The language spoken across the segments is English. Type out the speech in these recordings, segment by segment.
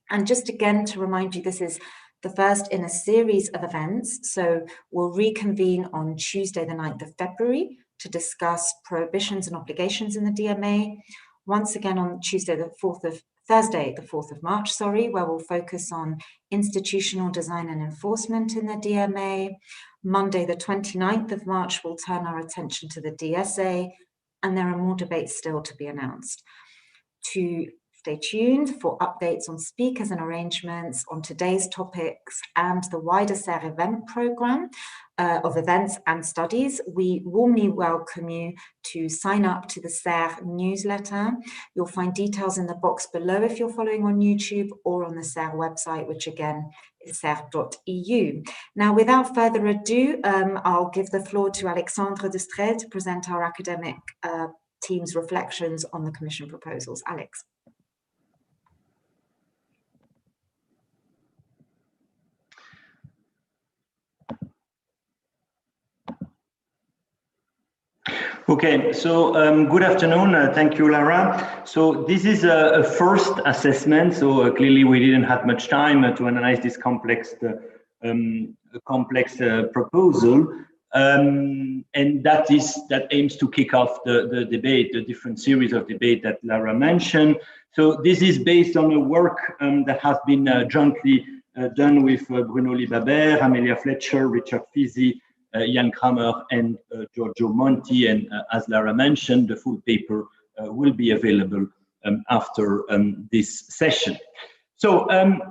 And just again to remind you, this is the first in a series of events. So we'll reconvene on Tuesday, the 9th of February to discuss prohibitions and obligations in the DMA. Once again on Thursday, the 4th of March, where we'll focus on institutional design and enforcement in the DMA. Monday, the 29th of March, we'll turn our attention to the DSA, and there are more debates still to be announced. To stay tuned for updates on speakers and arrangements on today's topics and the wider CERRE event program of events and studies. We warmly welcome you to sign up to the CERRE newsletter. You'll find details in the box below if you're following on YouTube or on the CERRE website, which again is cerre.eu. Now, without further ado, I'll give the floor to Alexandre de Streel to present our academic team's reflections on the Commission proposals. Alex. Okay, so good afternoon. Thank you, Lara. So this is a first assessment. So clearly we didn't have much time to analyze this complex proposal. And that aims to kick off the debate, the different series of debate that Lara mentioned. So this is based on the work that has been jointly done with Bruno Libabert, Amelia Fletcher, Richard Fizzi, Jan Kramer, and Giorgio Monti. And as Lara mentioned, the full paper will be available after this session. So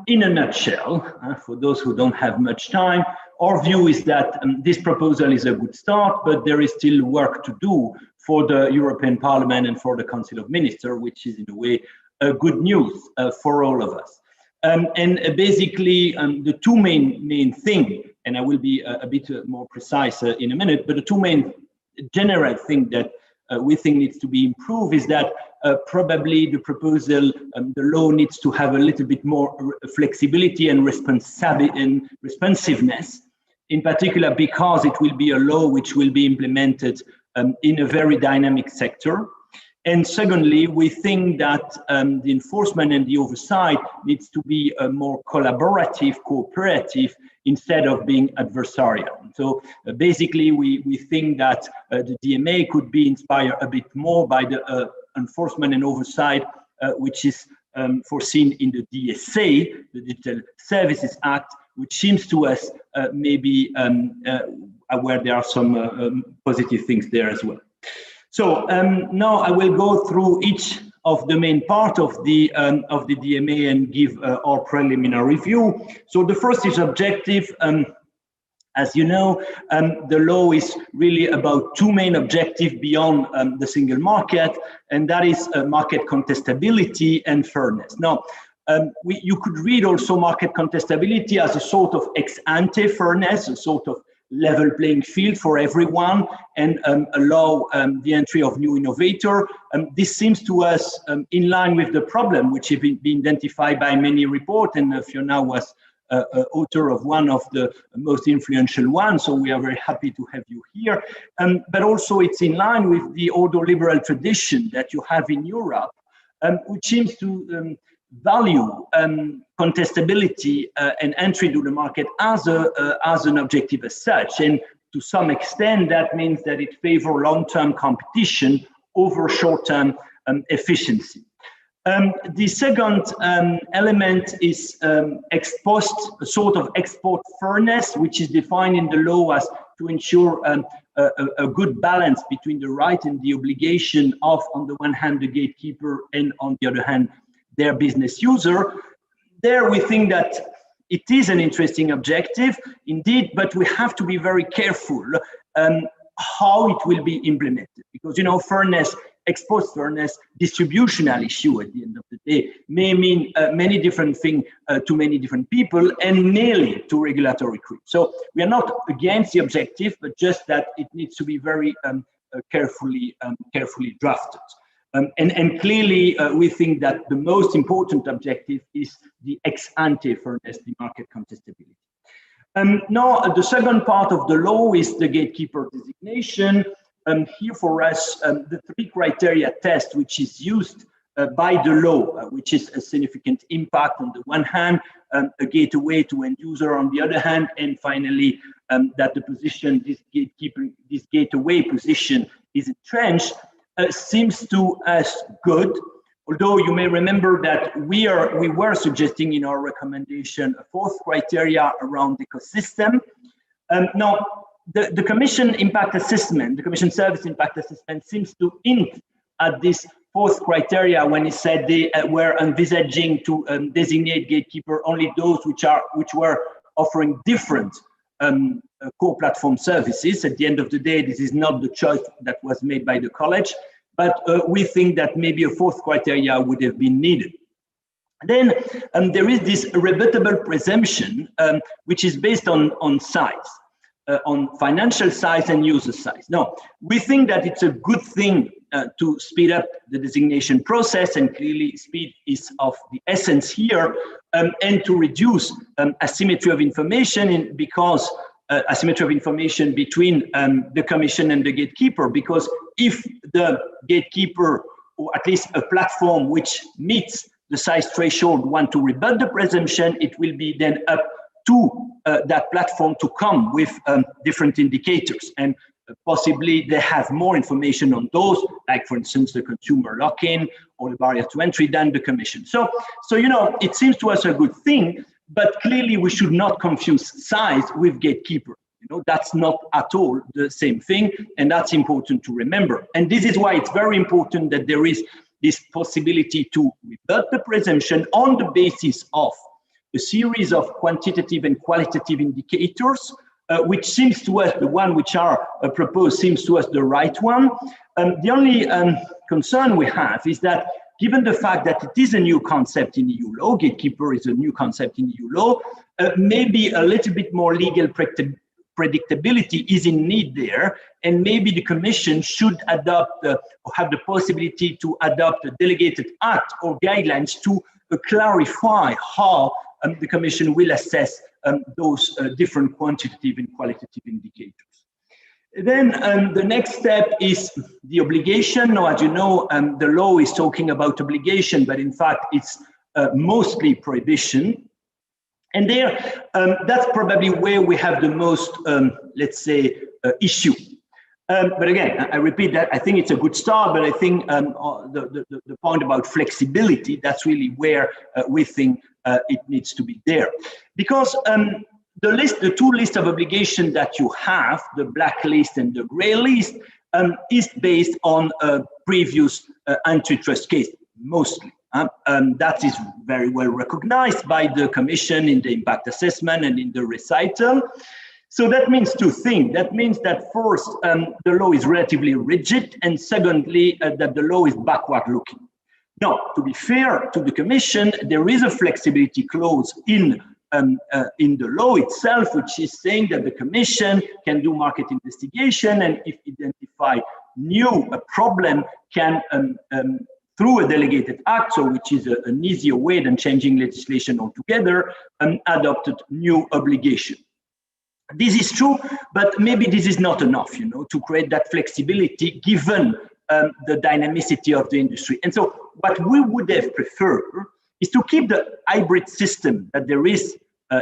in a nutshell, for those who don't have much time, our view is that this proposal is a good start, but there is still work to do for the European Parliament and for the Council of Ministers, which is in a way good news for all of us. And basically, the two main thing, and I will be a bit more precise in a minute, but the two main general thing that we think needs to be improved is that probably the proposal, the law needs to have a little bit more flexibility and responsiveness, in particular because it will be a law which will be implemented in a very dynamic sector. And secondly, we think that the enforcement and the oversight needs to be more collaborative, cooperative, instead of being adversarial. So basically, we think that the DMA could be inspired a bit more by the enforcement and oversight, which is foreseen in the DSA, the Digital Services Act, which seems to us maybe where there are some positive things there as well. So now I will go through each of the main part of the DMA and give our preliminary review. So the first is objective. As you know, the law is really about two main objectives beyond the single market, and that is market contestability and fairness. Now, you could read also market contestability as a sort of ex-ante fairness, a sort of level playing field for everyone, and allow the entry of new innovator. This seems to us in line with the problem which has been identified by many reports, and Fiona was author of one of the most influential ones, so we are very happy to have you here. But also it's in line with the ordoliberal tradition that you have in Europe, which seems to value contestability and entry to the market as an objective as such. And to some extent, that means that it favors long-term competition over short-term efficiency. The second element is ex post, a sort of ex post fairness, which is defined in the law as to ensure a good balance between the right and the obligation of, on the one hand, the gatekeeper, and on the other hand, their business user. There we think that it is an interesting objective, indeed, but we have to be very careful how it will be implemented, because, you know, fairness, ex post fairness, distributional issue at the end of the day may mean many different things to many different people and nearly to regulatory creep. So we are not against the objective, but just that it needs to be very carefully drafted. And clearly, we think that the most important objective is the ex-ante fairness, the market contestability. Now, the second part of the law is the gatekeeper designation. Here for us, the three criteria test, which is used by the law, which is a significant impact on the one hand, a gateway to end user on the other hand, and finally that the position, this gatekeeper, this gateway position is entrenched, seems to us good. Although you may remember that we were suggesting in our recommendation a fourth criteria around ecosystem. Now, the Commission impact assessment, the Commission service impact assessment seems to hint at this fourth criteria when it said they were envisaging to designate gatekeeper only those which were offering different core platform services. At the end of the day, this is not the choice that was made by the college, but we think that maybe a fourth criteria would have been needed. Then there is this rebuttable presumption, which is based on size, on financial size and user size. Now, we think that it's a good thing to speed up the designation process, and clearly speed is of the essence here, and to reduce asymmetry of information, because asymmetry of information between the Commission and the gatekeeper, because if the gatekeeper, or at least a platform which meets the size threshold, want to rebut the presumption, it will be then up to that platform to come with different indicators, and possibly they have more information on those, like for instance the consumer lock-in or the barrier to entry, than the Commission. So you know, it seems to us a good thing, but clearly we should not confuse size with gatekeeper. You know, that's not at all the same thing, and that's important to remember. And this is why it's very important that there is this possibility to rebut the presumption on the basis of a series of quantitative and qualitative indicators, which seems to us, the one which are proposed seems to us the right one. The only concern we have is that given the fact that it is a new concept in EU law, gatekeeper is a new concept in EU law, maybe a little bit more legal predictability is in need there, and maybe the Commission should adopt or have the possibility to adopt a delegated act or guidelines to clarify how the Commission will assess those different quantitative and qualitative indicators. Then the next step is the obligation. Now, as you know, the law is talking about obligation, but in fact it's mostly prohibition. And there, that's probably where we have the most, let's say, issue. But again, I repeat that I think it's a good start, but I think the point about flexibility, that's really where we think it needs to be there. Because the two lists of obligations that you have, the black list and the gray list, is based on a previous antitrust case, mostly. That is very well recognized by the Commission in the impact assessment and in the recital. So that means two things. That means that first, the law is relatively rigid, and secondly, that the law is backward looking. Now, to be fair to the Commission, there is a flexibility clause in the law itself, which is saying that the Commission can do market investigation, and if identify a problem, can through a delegated act, so which is an easier way than changing legislation altogether, adopted new obligation. This is true, but maybe this is not enough, you know, to create that flexibility given the dynamicity of the industry. And so what we would have preferred is to keep the hybrid system that there is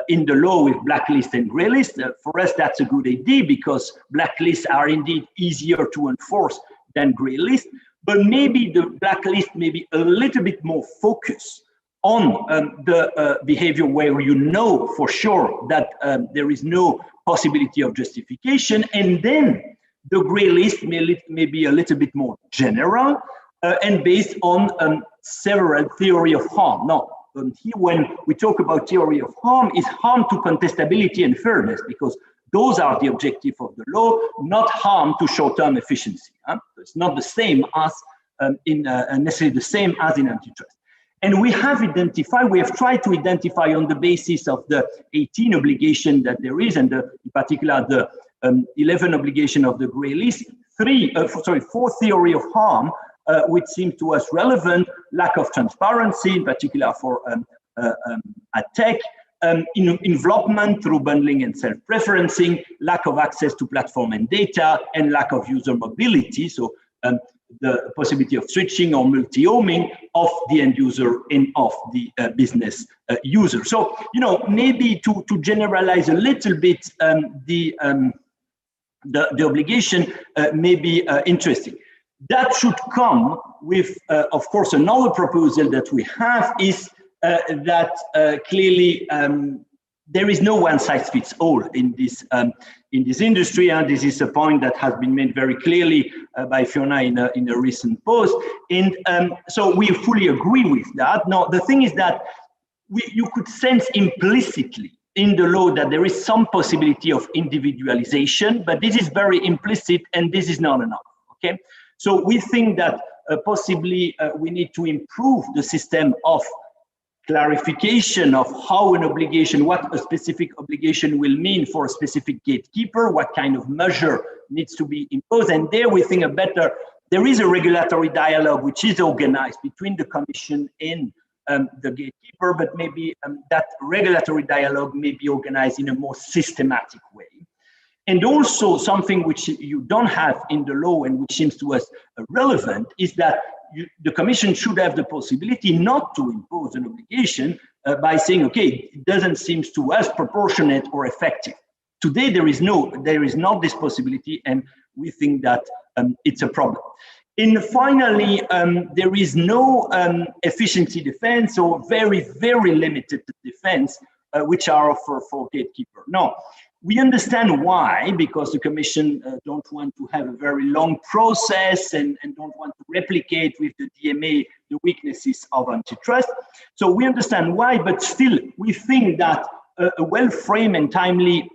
in the law with blacklist and grey list. For us, that's a good idea because blacklists are indeed easier to enforce than grey list, but maybe the blacklist may be a little bit more focused on the behavior where you know for sure that there is no possibility of justification, and then the grey list may be a little bit more general and based on several theory of harm. Now, here when we talk about theory of harm, is harm to contestability and fairness, because those are the objective of the law, not harm to short-term efficiency. It's not the same as necessarily the same as in antitrust. And we have tried to identify on the basis of the 18 obligation that there is, and in particular the 11 obligation of the grey list, 4 theory of harm, which seem to us relevant: lack of transparency, in particular for ad tech, involvement through bundling and self-preferencing, lack of access to platform and data, and lack of user mobility. So the possibility of switching or multi-homing of the end user and of the business user. So, you know, maybe to generalize a little bit, the obligation may be interesting. That should come with, of course, another proposal that we have is that clearly there is no one-size-fits-all in this industry, and this is a point that has been made very clearly by Fiona in a recent post. And so we fully agree with that. Now, the thing is that you could sense implicitly in the law that there is some possibility of individualization, but this is very implicit, and this is not enough. Okay, so we think that possibly we need to improve the system of clarification of how an obligation, what a specific obligation will mean for a specific gatekeeper, what kind of measure needs to be imposed. And there we think there is a regulatory dialogue which is organized between the Commission and the gatekeeper, but maybe that regulatory dialogue may be organized in a more systematic way. And also something which you don't have in the law and which seems to us relevant is that the Commission should have the possibility not to impose an obligation by saying, okay, it doesn't seem to us proportionate or effective. Today, there is not this possibility, and we think that it's a problem. And finally, there is no efficiency defense or very, very limited defense which are offered for gatekeeper. No. We understand why, because the Commission don't want to have a very long process and don't want to replicate with the DMA the weaknesses of antitrust. So we understand why, but still we think that a well-framed and timely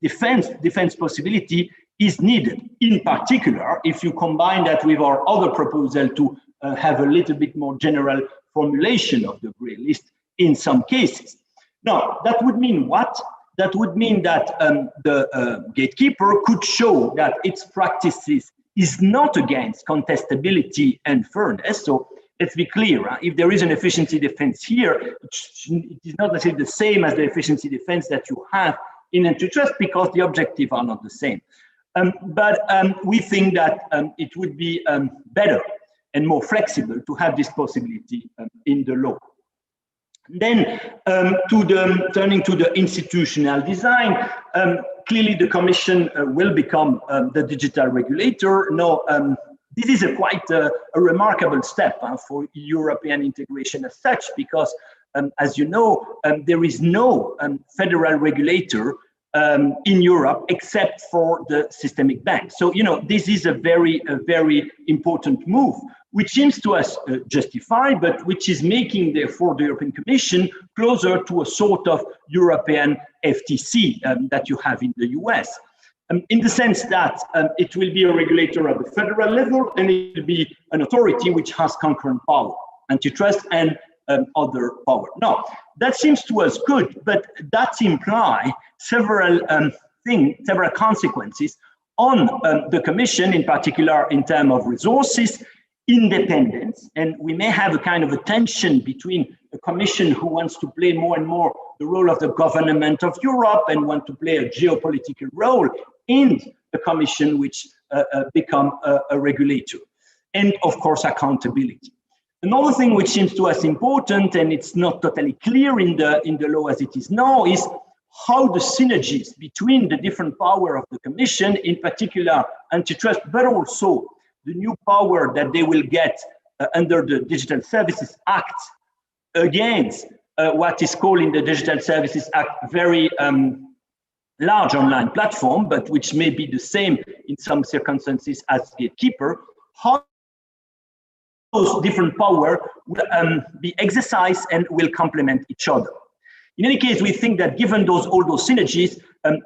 defense possibility is needed. In particular, if you combine that with our other proposal to have a little bit more general formulation of the grey list in some cases. Now, that would mean what? That would mean that the gatekeeper could show that its practices is not against contestability and fairness. So let's be clear, if there is an efficiency defense here, it is not necessarily the same as the efficiency defense that you have in antitrust because the objectives are not the same. But we think that it would be better and more flexible to have this possibility in the law. Then turning to the institutional design, clearly the Commission will become the digital regulator. Now, this is quite a remarkable step for European integration as such, because as you know, there is no federal regulator in Europe except for the systemic banks. So, you know, this is a very important move, which seems to us justified, but which is making, therefore, the European Commission closer to a sort of European FTC that you have in the US. In the sense that it will be a regulator at the federal level, and it will be an authority which has concurrent power, antitrust and other power. Now, that seems to us good, but that implies several consequences on the Commission, in particular in terms of resources, independence, and we may have a kind of a tension between a Commission who wants to play more and more the role of the government of Europe and want to play a geopolitical role, and the Commission which become a regulator, and of course accountability. Another thing which seems to us important, and it's not totally clear in the law as it is now, is how the synergies between the different power of the Commission, in particular antitrust, but also the new power that they will get under the Digital Services Act against what is called in the Digital Services Act very large online platform, but which may be the same in some circumstances as Gatekeeper, how those different power will be exercised and will complement each other. In any case, we think that given all those synergies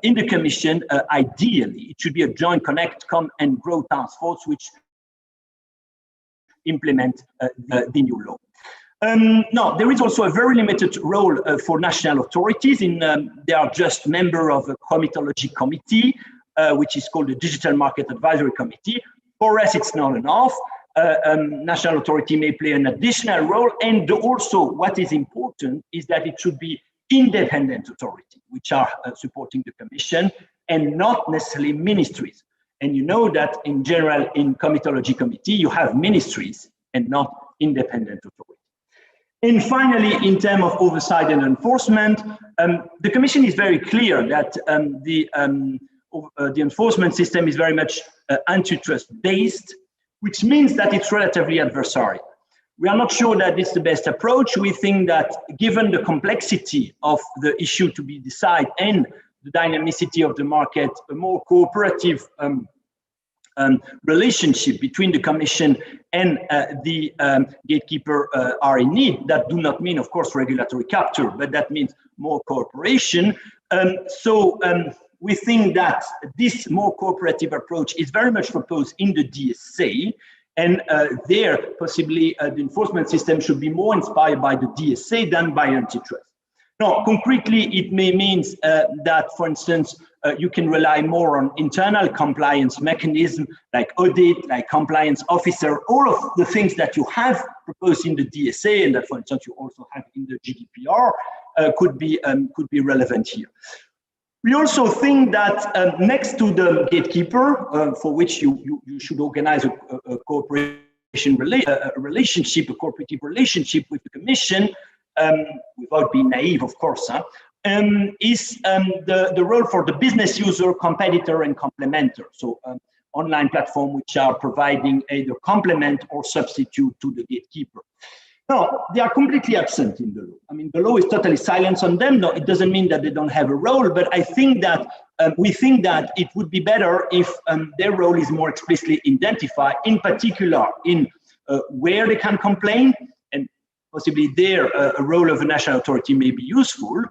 in the Commission, ideally, it should be a joint Connect, Com and Grow task force which implement the new law. Now, there is also a very limited role for national authorities. They are just member of a comitology committee, which is called the Digital Market Advisory Committee. For us, it's not enough. National authority may play an additional role, and also what is important is that it should be independent authority, which are supporting the Commission, and not necessarily ministries. And you know that in general, in comitology committee, you have ministries and not independent authority. And finally, in terms of oversight and enforcement, the Commission is very clear that the enforcement system is very much antitrust based, which means that it's relatively adversarial. We are not sure that it's the best approach. We think that given the complexity of the issue to be decided and the dynamicity of the market, a more cooperative relationship between the Commission and the gatekeeper are in need. That do not mean, of course, regulatory capture, but that means more cooperation. We think that this more cooperative approach is very much proposed in the DSA, and there possibly the enforcement system should be more inspired by the DSA than by antitrust. Now, concretely, it may mean that, for instance, you can rely more on internal compliance mechanism like audit, like compliance officer, all of the things that you have proposed in the DSA and that, for instance, you also have in the GDPR could be relevant here. We also think that next to the gatekeeper, for which you should organize a cooperation relationship, a cooperative relationship with the Commission, without being naive, of course, is the role for the business user, competitor, and complementer. So online platform which are providing either complement or substitute to the gatekeeper. No, they are completely absent in the law. I mean, the law is totally silent on them. No, it doesn't mean that they don't have a role, but I think that we think that it would be better if their role is more explicitly identified, in particular in where they can complain, and possibly there a role of a national authority may be useful.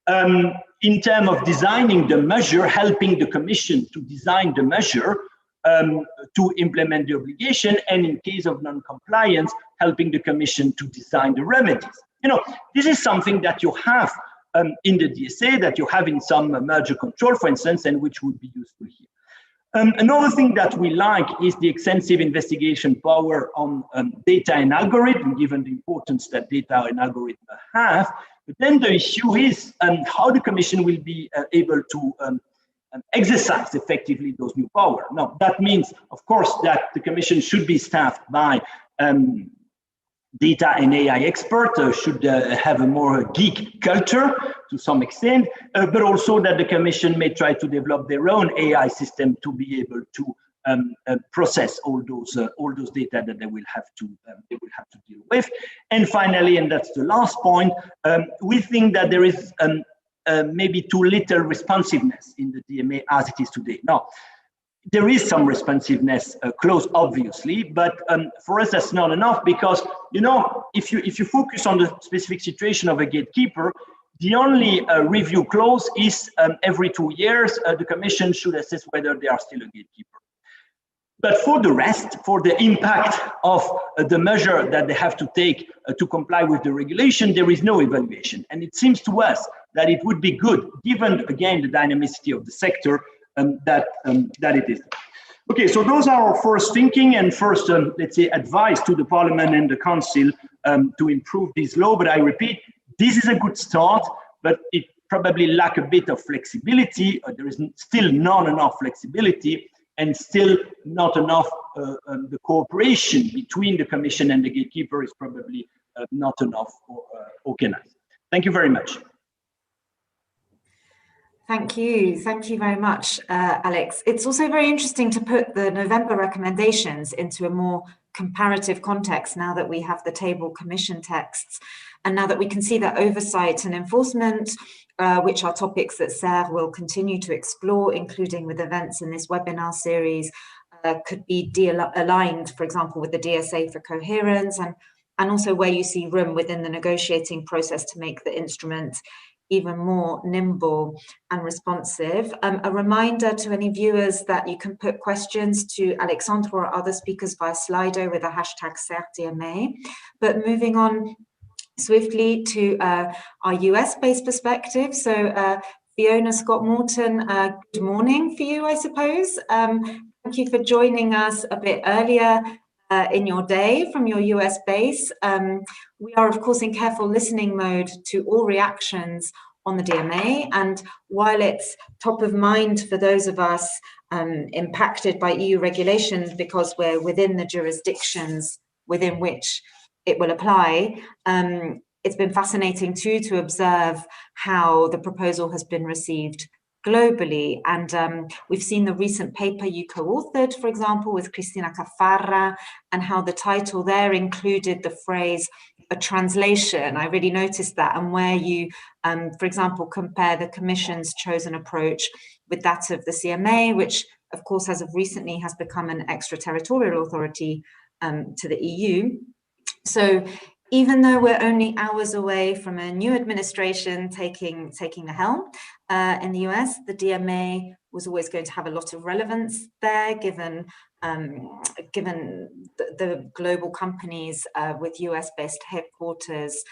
In terms of designing the measure, helping the Commission to design the measure to implement the obligation, and in case of non-compliance, helping the Commission to design the remedies. You know, this is something that you have in the DSA, that you have in some merger control, for instance, and which would be useful here. Another thing that we like is the extensive investigation power on data and algorithm, given the importance that data and algorithm have. But then the issue is how the Commission will be able to exercise effectively those new power. Now, that means, of course, that the Commission should be staffed by data and AI experts, should have a more geek culture to some extent, but also that the Commission may try to develop their own AI system to be able to process all those data that they will have to deal with. And finally, and that's the last point, we think that there is maybe too little responsiveness in the DMA as it is today. Now, there is some responsiveness clause, obviously, but for us that's not enough, because you know, if you focus on the specific situation of a gatekeeper, the only review clause is every 2 years the Commission should assess whether they are still a gatekeeper. But for the rest, for the impact of the measure that they have to take to comply with the regulation, there is no evaluation. And it seems to us that it would be good, given again the dynamicity of the sector, that it is. Okay, so those are our first thinking and first, let's say, advice to the Parliament and the Council to improve this law. But I repeat, this is a good start, but it probably lacks a bit of flexibility. There is still not enough flexibility, and still not enough, the cooperation between the Commission and the gatekeeper is probably not enough organized. Thank you very much. Thank you very much, Alex. It's also very interesting to put the November recommendations into a more comparative context now that we have the table Commission texts, and now that we can see that oversight and enforcement, which are topics that CERRE will continue to explore, including with events in this webinar series, could be aligned, for example, with the DSA for coherence, and also where you see room within the negotiating process to make the instrument even more nimble and responsive. A reminder to any viewers that you can put questions to Alexandre or other speakers via Slido with the hashtag CERRE-DMA. But moving on swiftly to our US-based perspective. So Fiona, Scott, Morton, good morning for you, I suppose. Thank you for joining us a bit earlier in your day from your US base. We are, of course, in careful listening mode to all reactions on the DMA. And while it's top of mind for those of us impacted by EU regulations because we're within the jurisdictions within which it will apply, it's been fascinating too to observe how the proposal has been received globally. And we've seen the recent paper you co-authored, for example, with Cristina Cafarra, and how the title there included the phrase, a translation. I really noticed that, and where you, for example, compare the Commission's chosen approach with that of the CMA, which of course, as of recently, has become an extraterritorial authority to the EU. So even though we're only hours away from a new administration taking the helm in the US, the DMA was always going to have a lot of relevance there, given the global companies with US-based headquarters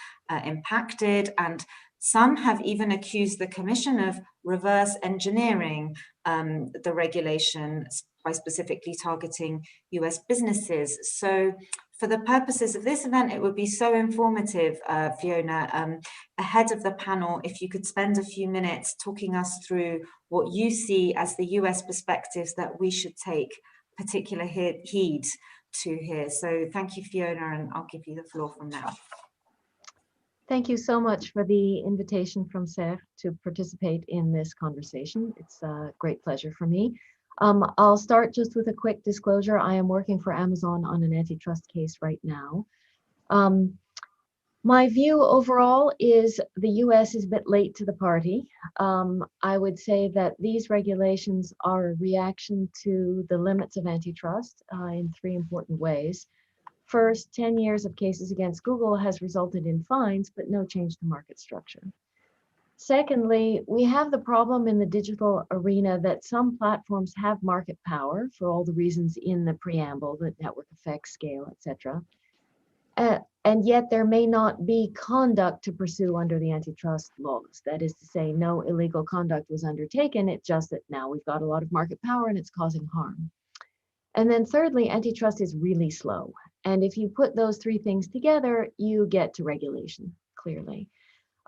impacted. And some have even accused the Commission of reverse engineering the regulation by specifically targeting US businesses. So for the purposes of this event, it would be so informative, Fiona, ahead of the panel, if you could spend a few minutes talking us through what you see as the US perspectives that we should take particular heed to here. So thank you, Fiona, and I'll give you the floor from now. Thank you so much for the invitation from CERRE to participate in this conversation. It's a great pleasure for me. I'll start just with a quick disclosure. I am working for Amazon on an antitrust case right now. My view overall is the US is a bit late to the party. I would say that these regulations are a reaction to the limits of antitrust in three important ways. First, 10 years of cases against Google has resulted in fines, but no change to market structure. Secondly, we have the problem in the digital arena that some platforms have market power for all the reasons in the preamble, the network effects, scale, etc. And yet there may not be conduct to pursue under the antitrust laws. That is to say, no illegal conduct was undertaken. It's just that now we've got a lot of market power and it's causing harm. And then thirdly, antitrust is really slow. And if you put those three things together, you get to regulation, clearly.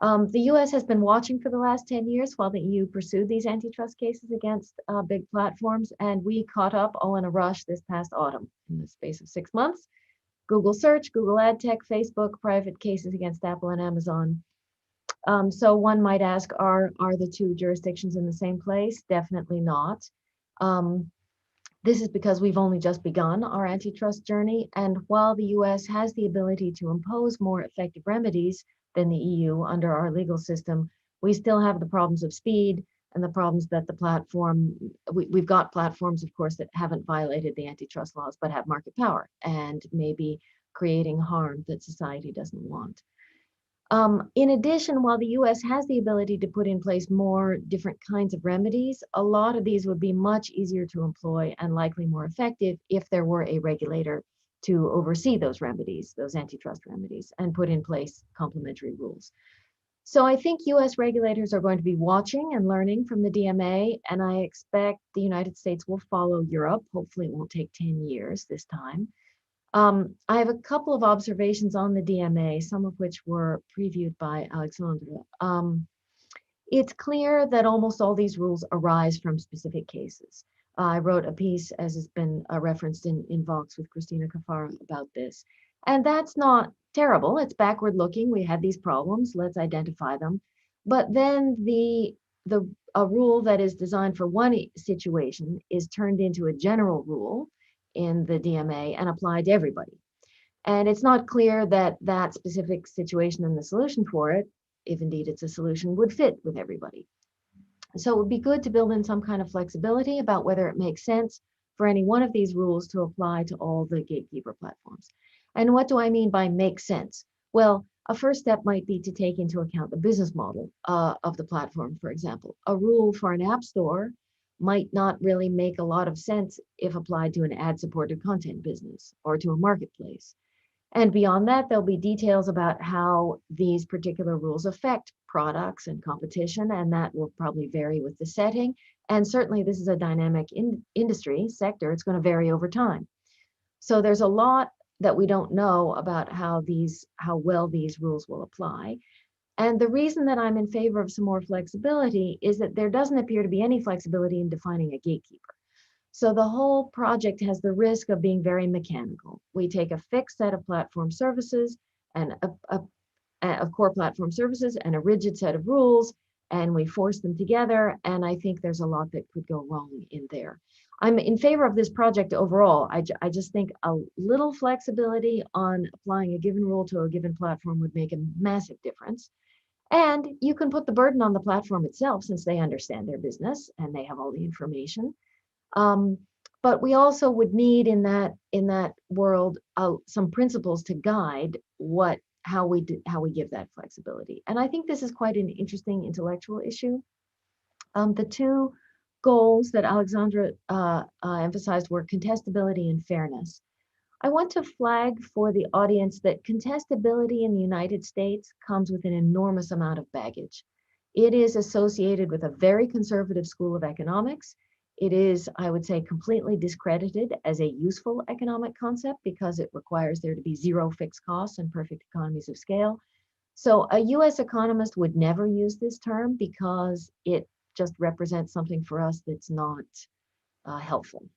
The US has been watching for the last 10 years while the EU pursued these antitrust cases against big platforms, and we caught up all in a rush this past autumn. In the space of 6 months, Google Search, Google Ad Tech, Facebook, private cases against Apple and Amazon. So one might ask, are the two jurisdictions in the same place? Definitely not. This is because we've only just begun our antitrust journey, and while the US has the ability to impose more effective remedies than the EU under our legal system, we still have the problems of speed and the problems that the platform, we've got platforms, of course, that haven't violated the antitrust laws, but have market power and maybe creating harm that society doesn't want. In addition, while the US has the ability to put in place more different kinds of remedies, a lot of these would be much easier to employ and likely more effective if there were a regulator to oversee those remedies, those antitrust remedies, and put in place complementary rules. So I think US regulators are going to be watching and learning from the DMA, and I expect the United States will follow Europe. Hopefully it won't take 10 years this time. I have a couple of observations on the DMA, some of which were previewed by Alexandre. It's clear that almost all these rules arise from specific cases. I wrote a piece, as has been referenced in Vox with Cristina Cafarra about this. And that's not terrible. It's backward looking. We had these problems. Let's identify them. But then a rule that is designed for one situation is turned into a general rule in the DMA and applied to everybody. And it's not clear that that specific situation and the solution for it, if indeed it's a solution, would fit with everybody. So it would be good to build in some kind of flexibility about whether it makes sense for any one of these rules to apply to all the gatekeeper platforms. And what do I mean by make sense? Well, a first step might be to take into account the business model of the platform, for example. A rule for an app store might not really make a lot of sense if applied to an ad-supported content business or to a marketplace. And beyond that, there'll be details about how these particular rules affect products and competition, and that will probably vary with the setting. And certainly this is a dynamic industry sector. It's going to vary over time. So there's a lot that we don't know about how well these rules will apply. And the reason that I'm in favor of some more flexibility is that there doesn't appear to be any flexibility in defining a gatekeeper. So the whole project has the risk of being very mechanical. We take a fixed set of platform services and of core platform services and a rigid set of rules, and we force them together. And I think there's a lot that could go wrong in there. I'm in favor of this project overall. I just think a little flexibility on applying a given rule to a given platform would make a massive difference. And you can put the burden on the platform itself, since they understand their business and they have all the information. But we also would need in that world some principles to guide how we give that flexibility. And I think this is quite an interesting intellectual issue. The two goals that Alexandre emphasized were contestability and fairness. I want to flag for the audience that contestability in the United States comes with an enormous amount of baggage. It is associated with a very conservative school of economics. It is, I would say, completely discredited as a useful economic concept because it requires there to be zero fixed costs and perfect economies of scale. So a US economist would never use this term because it just represents something for us that's not helpful.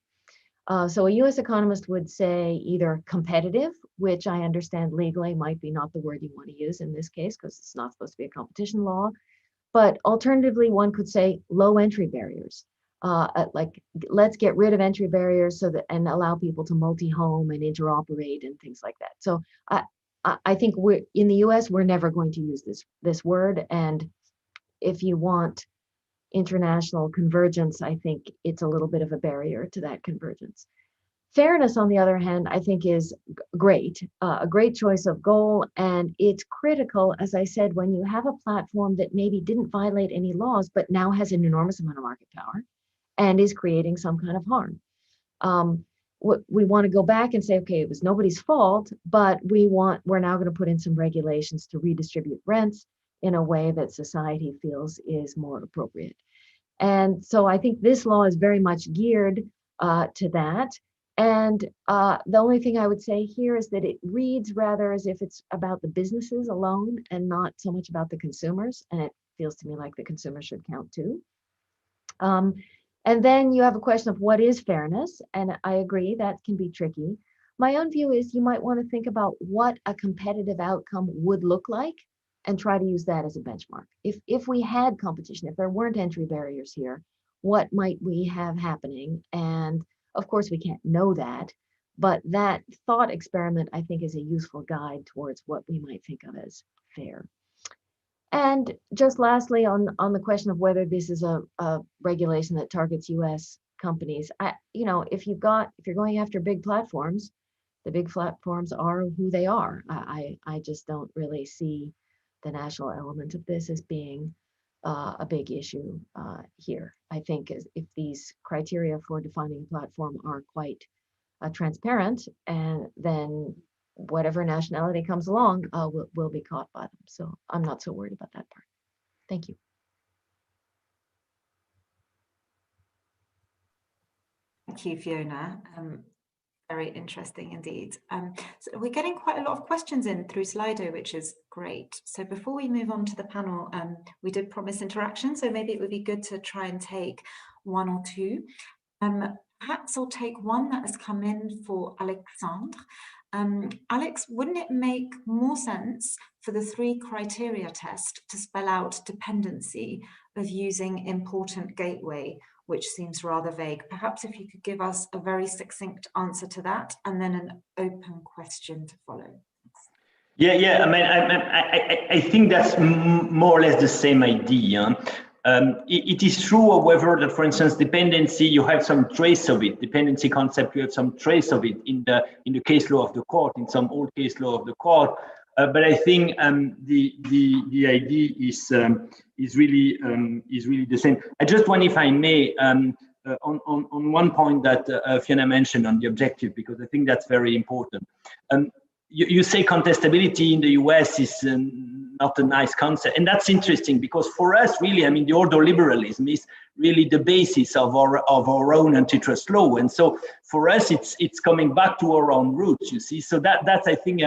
So a US economist would say either competitive, which I understand legally might be not the word you want to use in this case because it's not supposed to be a competition law, but alternatively, one could say low entry barriers. Like let's get rid of entry barriers so that and allow people to multi-home and interoperate and things like that. So I think we're in the US, we're never going to use this word. And if you want international convergence, I think it's a little bit of a barrier to that convergence. Fairness, on the other hand, I think is great, a great choice of goal. And it's critical, as I said, when you have a platform that maybe didn't violate any laws, but now has an enormous amount of market power and is creating some kind of harm. We want to go back and say, okay, it was nobody's fault, but we're now going to put in some regulations to redistribute rents in a way that society feels is more appropriate. And so I think this law is very much geared to that. And the only thing I would say here is that it reads rather as if it's about the businesses alone and not so much about the consumers. And it feels to me like the consumer should count too. And then you have a question of what is fairness? And I agree that can be tricky. My own view is you might want to think about what a competitive outcome would look like and try to use that as a benchmark. If we had competition, if there weren't entry barriers here, what might we have happening? And of course, we can't know that, but that thought experiment, I think, is a useful guide towards what we might think of as fair. And just lastly, on the question of whether this is a regulation that targets US companies, if you're going after big platforms, the big platforms are who they are. I just don't really see the national element of this as being a big issue here. I think if these criteria for defining a platform are quite transparent, and then whatever nationality comes along will be caught by them. So I'm not so worried about that part. Thank you. Thank you, Fiona. Very interesting indeed. So we're getting quite a lot of questions in through Slido, which is great. So before we move on to the panel, we did promise interaction, so maybe it would be good to try and take one or two. Perhaps I'll take one that has come in for Alexandre. Alex, wouldn't it make more sense for the 3 criteria test to spell out dependency of using important gateway, which seems rather vague? Perhaps if you could give us a very succinct answer to that and then an open question to follow. Yeah. I mean, I think that's more or less the same idea. It is true, however, that, for instance, dependency, you have some trace of it. Dependency concept, you have some trace of it in the case law of the court, in some old case law of the court. But I think the idea is really the same. I just want, if I may, on one point that Fiona mentioned on the objective, because I think that's very important. You say contestability in the US is not a nice concept, and that's interesting because for us, really, I mean, the ordoliberalism is really the basis of our own antitrust law, and so for us, it's coming back to our own roots. You see, so that's I think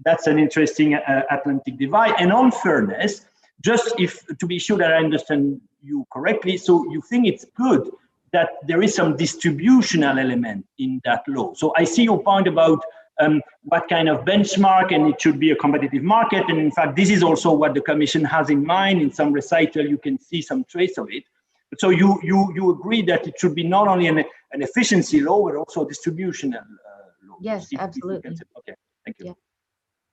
that's an interesting Atlantic divide. And on fairness, just if to be sure that I understand you correctly, so you think it's good that there is some distributional element in that law. So I see your point about what kind of benchmark, and it should be a competitive market. And in fact, this is also what the Commission has in mind. In some recital, you can see some trace of it. So you agree that it should be not only an efficiency law, but also a distributional law. Yes, absolutely. Okay, thank you. Yeah.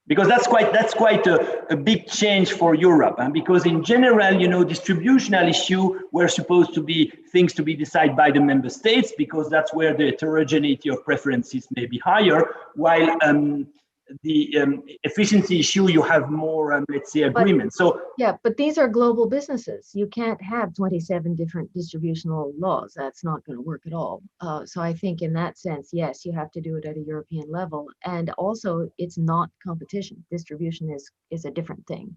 Because that's quite a big change for Europe, and because in general, you know, distributional issue were supposed to be things to be decided by the member states, because that's where the heterogeneity of preferences may be higher, while the efficiency issue, you have more, let's say, agreement. So yeah, but these are global businesses. You can't have 27 different distributional laws. That's not going to work at all. So I think in that sense, yes, you have to do it at a European level. And also, it's not competition. Distribution is a different thing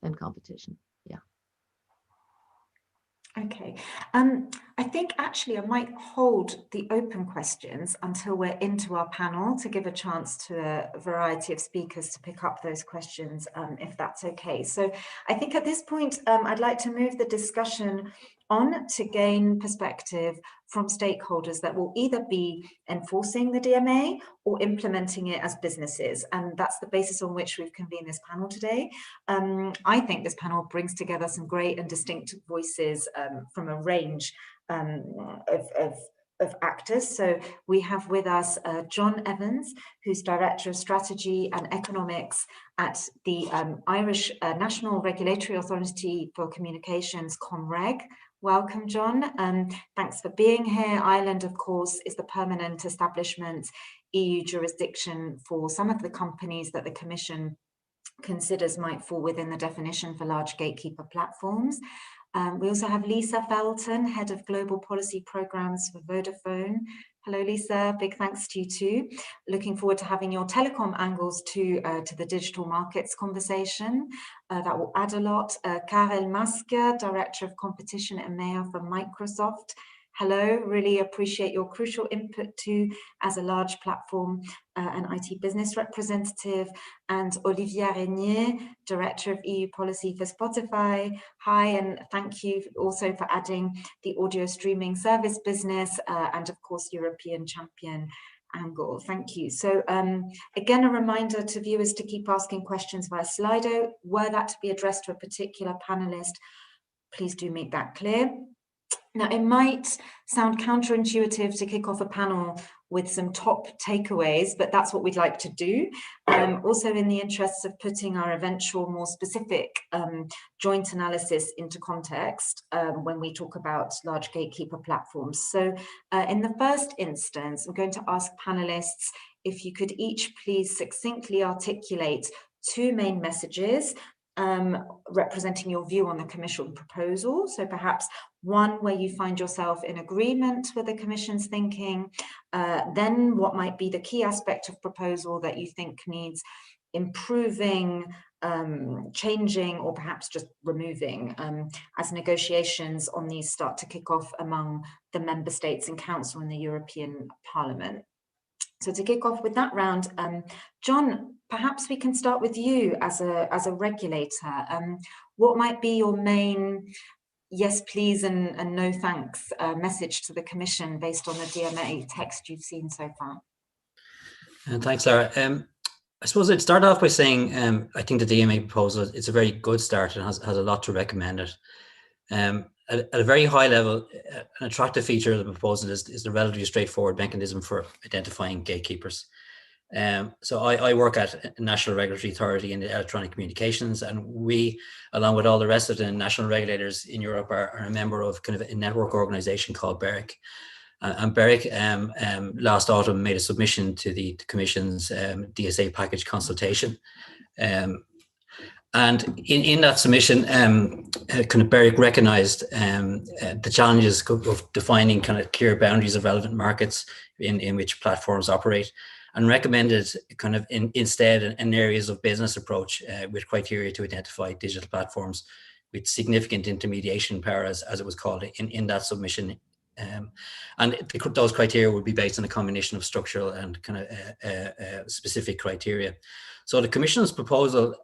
than competition. Yeah. Okay, I think actually I might hold the open questions until we're into our panel to give a chance to a variety of speakers to pick up those questions, if that's okay. So I think at this point, I'd like to move the discussion on to gain perspective from stakeholders that will either be enforcing the DMA or implementing it as businesses. And that's the basis on which we've convened this panel today. I think this panel brings together some great and distinct voices from a range of actors. So we have with us John Evans, who's Director of Strategy and Economics at the Irish National Regulatory Authority for Communications, ComReg. Welcome, John. Thanks for being here. Ireland, of course, is the permanent establishment EU jurisdiction for some of the companies that the Commission considers might fall within the definition for large gatekeeper platforms. We also have Lisa Felton, Head of Global Policy Programs for Vodafone. Hello, Lisa. Big thanks to you too. Looking forward to having your telecom angles to the digital markets conversation. That will add a lot. Carel, Maske, Director of Competition at EMEA for Microsoft. Hello, really appreciate your crucial input too as a large platform and IT business representative. And Olivia Regnier, Director of EU Policy for Spotify. Hi, and thank you also for adding the audio streaming service business and of course European champion angle. Thank you. So again, a reminder to viewers to keep asking questions via Slido. Were that to be addressed to a particular panelist, please do make that clear. Now, it might sound counterintuitive to kick off a panel with some top takeaways, but that's what we'd like to do. Also in the interests of putting our eventual more specific joint analysis into context when we talk about large gatekeeper platforms. So in the first instance, I'm going to ask panelists if you could each please succinctly articulate two main messages representing your view on the Commission proposal. So perhaps one where you find yourself in agreement with the Commission's thinking, then what might be the key aspect of proposal that you think needs improving, changing, or perhaps just removing as negotiations on these start to kick off among the Member States and Council and the European Parliament. So to kick off with that round, John, perhaps we can start with you as a regulator. What might be your main yes, please, and no thanks message to the Commission based on the DMA text you've seen so far? Thanks, Lara. I suppose I'd start off by saying I think the DMA proposal is a very good start and has a lot to recommend it. At a very high level, an attractive feature of the proposal is the relatively straightforward mechanism for identifying gatekeepers. So I work at a national regulatory authority in electronic communications, and we, along with all the rest of the national regulators in Europe, are a member of kind of a network organization called BEREC. And BEREC last autumn made a submission to the Commission's DSA package consultation. And in that submission, kind of BEREC recognised the challenges of defining kind of clear boundaries of relevant markets in which platforms operate, and recommended kind of instead an areas of business approach with criteria to identify digital platforms with significant intermediation power, as it was called in that submission. And those criteria would be based on a combination of structural and kind of specific criteria. So the Commission's proposal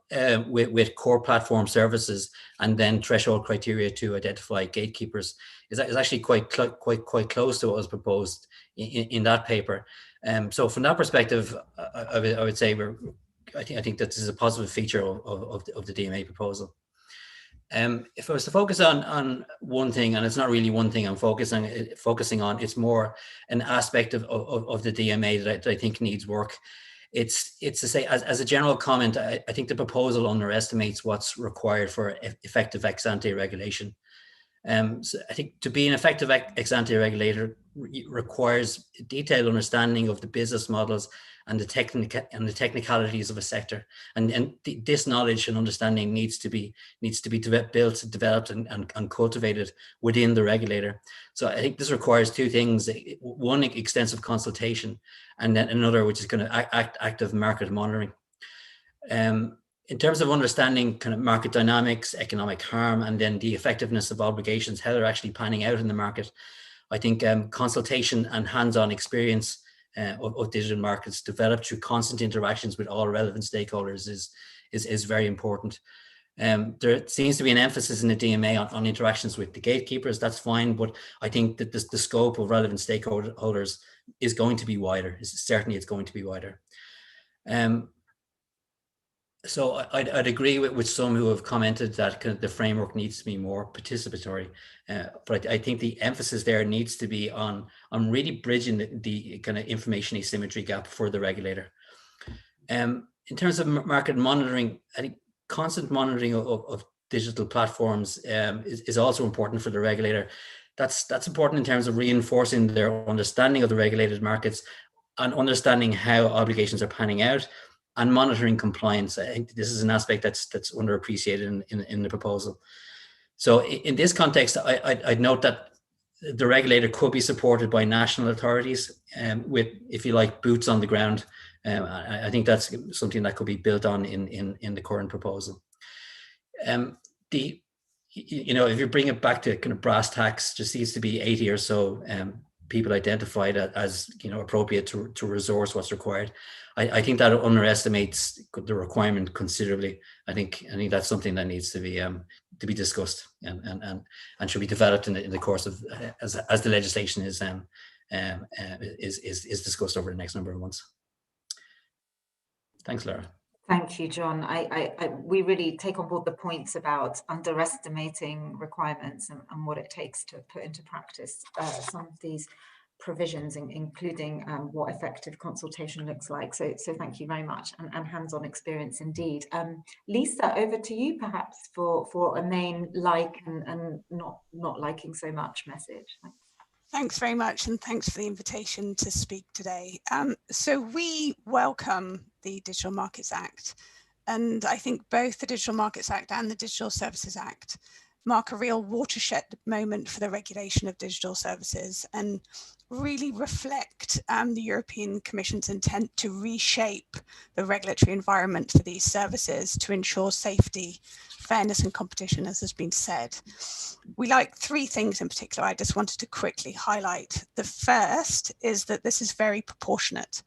with core platform services and then threshold criteria to identify gatekeepers is actually quite close to what was proposed in that paper. So from that perspective, I would say I think that this is a positive feature of the DMA proposal. If I was to focus on one thing, and it's not really one thing I'm focusing on, it's more an aspect of the DMA that I think needs work. It's to say, as a general comment, I think the proposal underestimates what's required for effective ex-ante regulation. So I think to be an effective ex-ante regulator requires a detailed understanding of the business models and the technicalities of a sector, and this knowledge and understanding needs to be built, developed, and cultivated within the regulator. So I think this requires two things: one, extensive consultation, and then another, which is kind of active market monitoring. In terms of understanding kind of market dynamics, economic harm, and then the effectiveness of obligations, how they're actually panning out in the market, I think consultation and hands-on experience of digital markets developed through constant interactions with all relevant stakeholders is very important. There seems to be an emphasis in the DMA on interactions with the gatekeepers. That's fine, but I think that the scope of relevant stakeholders is going to be wider. Certainly it's going to be wider. So I'd agree with some who have commented that kind of the framework needs to be more participatory, but I think the emphasis there needs to be on really bridging the kind of information asymmetry gap for the regulator. In terms of market monitoring, I think constant monitoring of digital platforms is also important for the regulator. That's important in terms of reinforcing their understanding of the regulated markets and understanding how obligations are panning out, and monitoring compliance. I think this is an aspect that's underappreciated in the proposal. So in this context, I'd note that the regulator could be supported by national authorities with, if you like, boots on the ground. I think that's something that could be built on in the current proposal. If you bring it back to kind of brass tacks, just seems to be 80 or so people identified as appropriate to resource what's required. I think that underestimates the requirement considerably. I think that's something that needs to be discussed and should be developed in the course of as the legislation is discussed over the next number of months. Thanks, Lara. Thank you, John. We really take on board the points about underestimating requirements and what it takes to put into practice some of these provisions, including what effective consultation looks like. So thank you very much, and hands-on experience indeed. Lisa, over to you, perhaps for a main and not liking so much message. Thanks. Thanks very much, and thanks for the invitation to speak today. So we welcome the Digital Markets Act, and I think both the Digital Markets Act and the Digital Services Act mark a real watershed moment for the regulation of digital services and really reflect the European Commission's intent to reshape the regulatory environment for these services to ensure safety, fairness and competition, as has been said. We like three things in particular I just wanted to quickly highlight. The first is that this is very proportionate.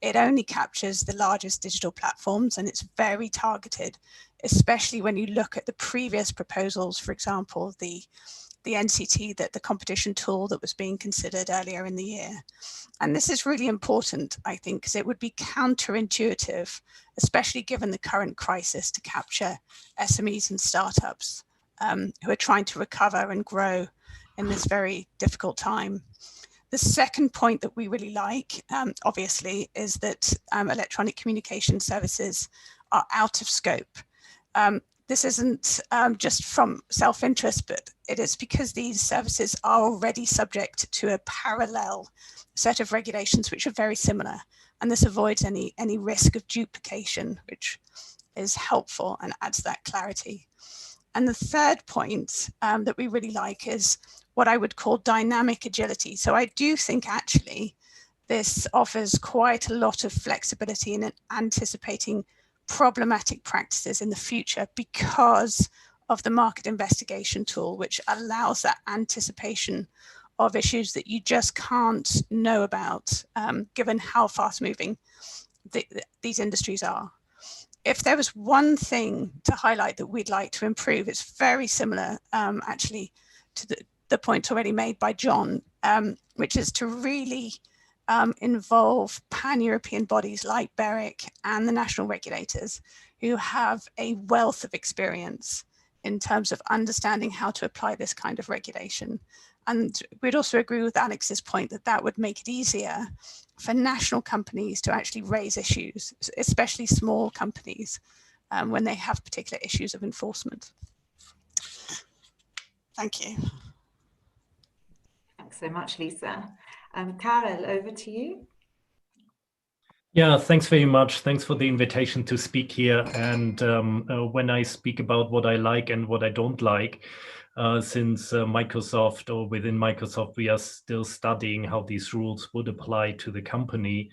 It only captures the largest digital platforms and it's very targeted, especially when you look at the previous proposals, for example, the NCT, the competition tool that was being considered earlier in the year. And this is really important, I think, because it would be counterintuitive, especially given the current crisis, to capture SMEs and startups who are trying to recover and grow in this very difficult time. The second point that we really like, obviously, is that electronic communication services are out of scope. This isn't just from self-interest, but it is because these services are already subject to a parallel set of regulations which are very similar. And this avoids any risk of duplication, which is helpful and adds that clarity. And the third point that we really like is what I would call dynamic agility. So I do think actually this offers quite a lot of flexibility in anticipating problematic practices in the future because of the market investigation tool, which allows that anticipation of issues that you just can't know about, given how fast moving these industries are. if there was one thing to highlight that we'd like to improve, it's very similar actually to the point already made by John, which is to really involve pan-European bodies like BEREC and the national regulators who have a wealth of experience in terms of understanding how to apply this kind of regulation. And we'd also agree with Alex's point that that would make it easier for national companies to actually raise issues, especially small companies, when they have particular issues of enforcement. Thank you. Thanks so much, Lisa. Carel, over to you. Yeah, thanks very much. Thanks for the invitation to speak here. And when I speak about what I like and what I don't like, since Microsoft, or within Microsoft, we are still studying how these rules would apply to the company,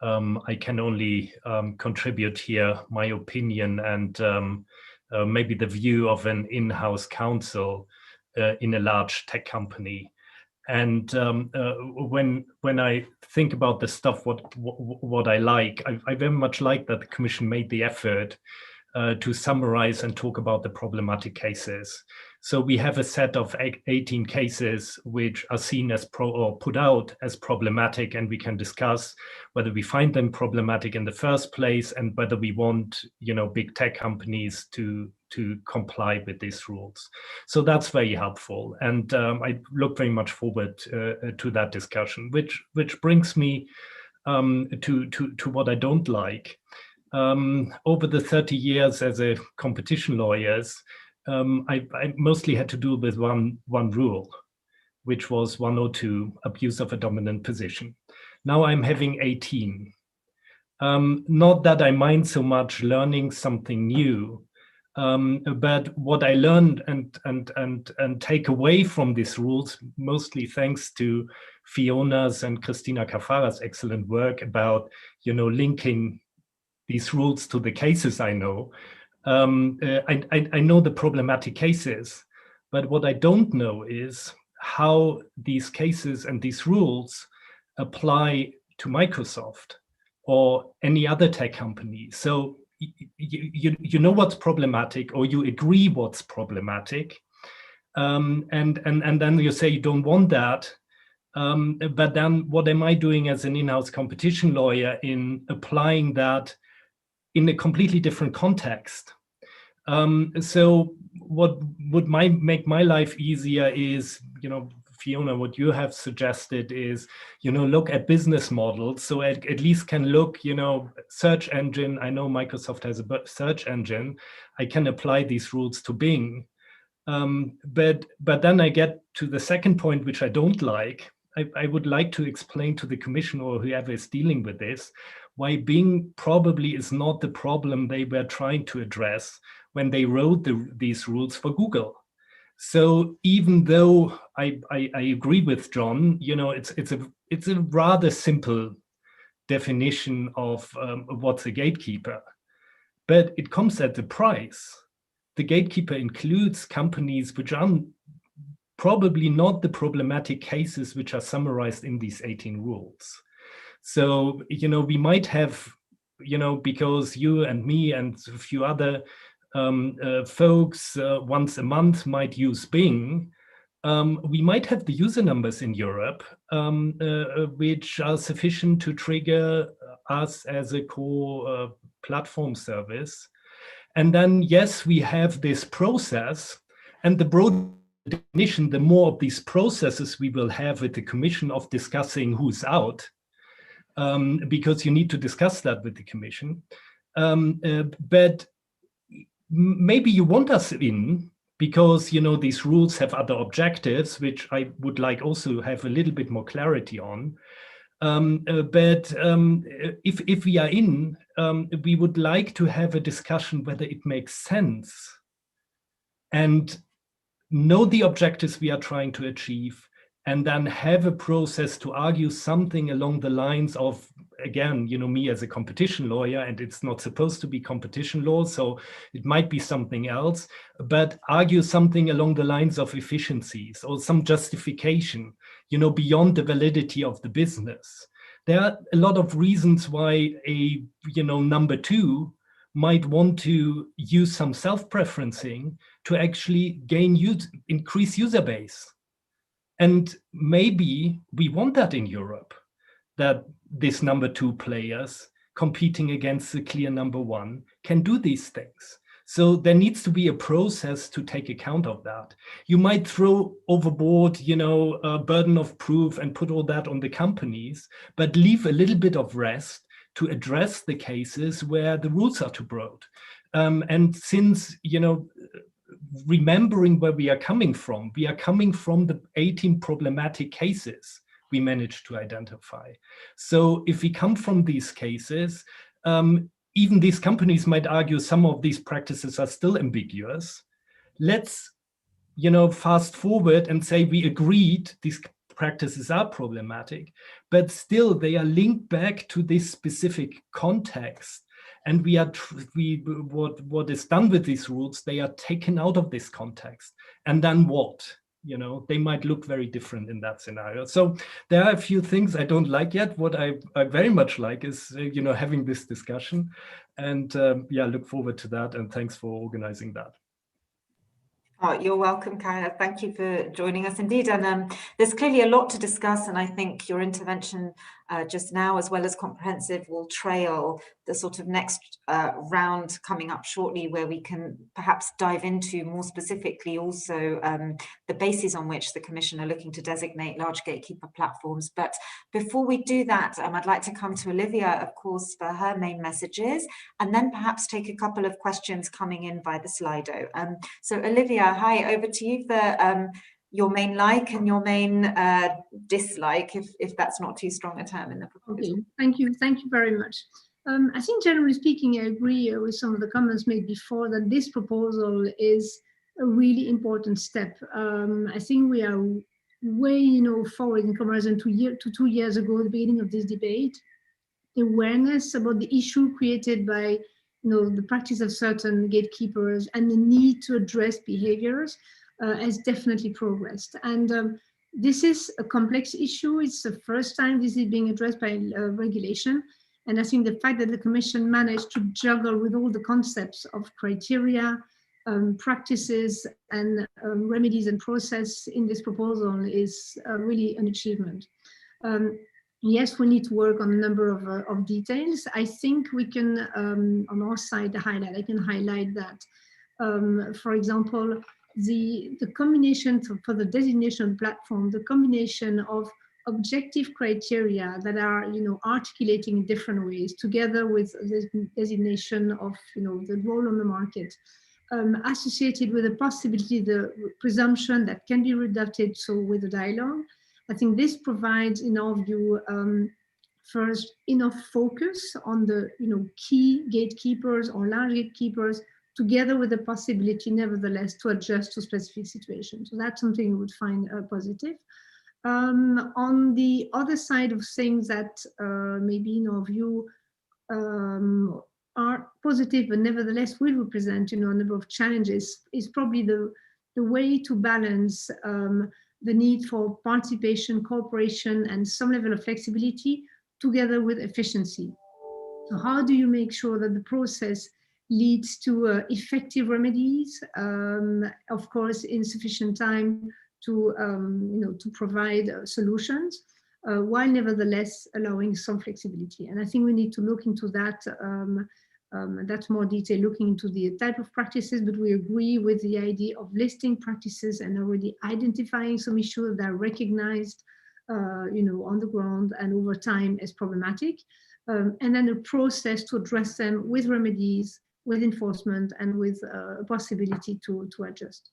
I can only contribute here my opinion and maybe the view of an in-house counsel in a large tech company. And when I think about the stuff, what I like, I very much like that the Commission made the effort to summarize and talk about the problematic cases. So we have a set of 18 cases which are seen as or put out as problematic, and we can discuss whether we find them problematic in the first place and whether we want, big tech companies to comply with these rules. So that's very helpful, and I look very much forward to that discussion, which brings me to what I don't like. Over the 30 years as a competition lawyer, I mostly had to do with one rule, which was 102, abuse of a dominant position. Now I'm having 18. Not that I mind so much learning something new, but what I learned and take away from these rules, mostly thanks to Fiona's and Christina Cafara's excellent work about, linking these rules to the cases I know. I know the problematic cases, but what I don't know is how these cases and these rules apply to Microsoft or any other tech company. So you know what's problematic, or you agree what's problematic, and then you say you don't want that. But then what am I doing as an in-house competition lawyer in applying that in a completely different context? So what would make my life easier is, Fiona, what you have suggested is, look at business models. So at least can look, search engine. I know Microsoft has a search engine. I can apply these rules to Bing. But then I get to the second point, which I don't like. I would like to explain to the Commission or whoever is dealing with this, why Bing probably is not the problem they were trying to address when they wrote these rules for Google. So even though I agree with John, it's a rather simple definition of what's a gatekeeper, but it comes at the price. The gatekeeper includes companies which are probably not the problematic cases which are summarized in these 18 rules. So, we might have, because you and me and a few other folks once a month might use Bing, we might have the user numbers in Europe, which are sufficient to trigger us as a core platform service. And then, yes, we have this process, and the broad definition, the more of these processes we will have with the Commission of discussing who's out, because you need to discuss that with the Commission. But maybe you want us in because, these rules have other objectives, which I would like also have a little bit more clarity on. But if we are in, we would like to have a discussion whether it makes sense and know the objectives we are trying to achieve, and then have a process to argue something along the lines of, again, me as a competition lawyer, and it's not supposed to be competition law, so it might be something else, but argue something along the lines of efficiencies or some justification, beyond the validity of the business. There are a lot of reasons why a, number two might want to use some self-preferencing to actually increase user base. And maybe we want that in Europe, that this number 2 players competing against the clear number 1 can do these things. So there needs to be a process to take account of that. You might throw overboard, a burden of proof and put all that on the companies, but leave a little bit of rest to address the cases where the rules are too broad. And since, remembering where we are coming from the 18 problematic cases we managed to identify. So if we come from these cases, even these companies might argue some of these practices are still ambiguous. Let's, fast forward and say we agreed these practices are problematic, but still they are linked back to this specific context. And what is done with these rules, they are taken out of this context. And then what? They might look very different in that scenario. So there are a few things I don't like yet. What I very much like is, having this discussion. And look forward to that. And thanks for organizing that. Oh, you're welcome, Carel. Thank you for joining us indeed. And there's clearly a lot to discuss, and I think your intervention just now, as well as comprehensive, will trail the sort of next round coming up shortly, where we can perhaps dive into more specifically also the basis on which the Commission are looking to designate large gatekeeper platforms. But before we do that, I'd like to come to Olivia, of course, for her main messages, and then perhaps take a couple of questions coming in by the Slido. So Olivia, hi, over to you for your main like and your main dislike, if that's not too strong a term in the proposal. Okay, thank you very much. I think generally speaking, I agree with some of the comments made before that this proposal is a really important step. I think we are way forward in comparison to 2 years ago, the beginning of this debate. The awareness about the issue created by the practice of certain gatekeepers and the need to address behaviors has definitely progressed. And this is a complex issue. It's the first time this is being addressed by regulation. And I think the fact that the Commission managed to juggle with all the concepts of criteria, practices, and remedies and process in this proposal is really an achievement. Yes, we need to work on a number of details. I think we can, on our side, I can highlight that. For example, the combination for the designation platform, the combination of objective criteria that are articulating in different ways, together with the designation of the role on the market, associated with the possibility, the presumption that can be reducted, so with the dialogue. I think this provides, in our view, first enough focus on the key gatekeepers or large gatekeepers, together with the possibility, nevertheless, to adjust to specific situations. So that's something we would find positive. On the other side of things that maybe in our view are positive, but nevertheless will represent a number of challenges, is probably the way to balance the need for participation, cooperation, and some level of flexibility together with efficiency. So how do you make sure that the process leads to effective remedies, of course, in sufficient time to provide solutions, while nevertheless allowing some flexibility. And I think we need to look into that. That's more detail, looking into the type of practices, but we agree with the idea of listing practices and already identifying some issues that are recognized, on the ground and over time as problematic, and then a process to address them with remedies, with enforcement, and with a possibility to adjust.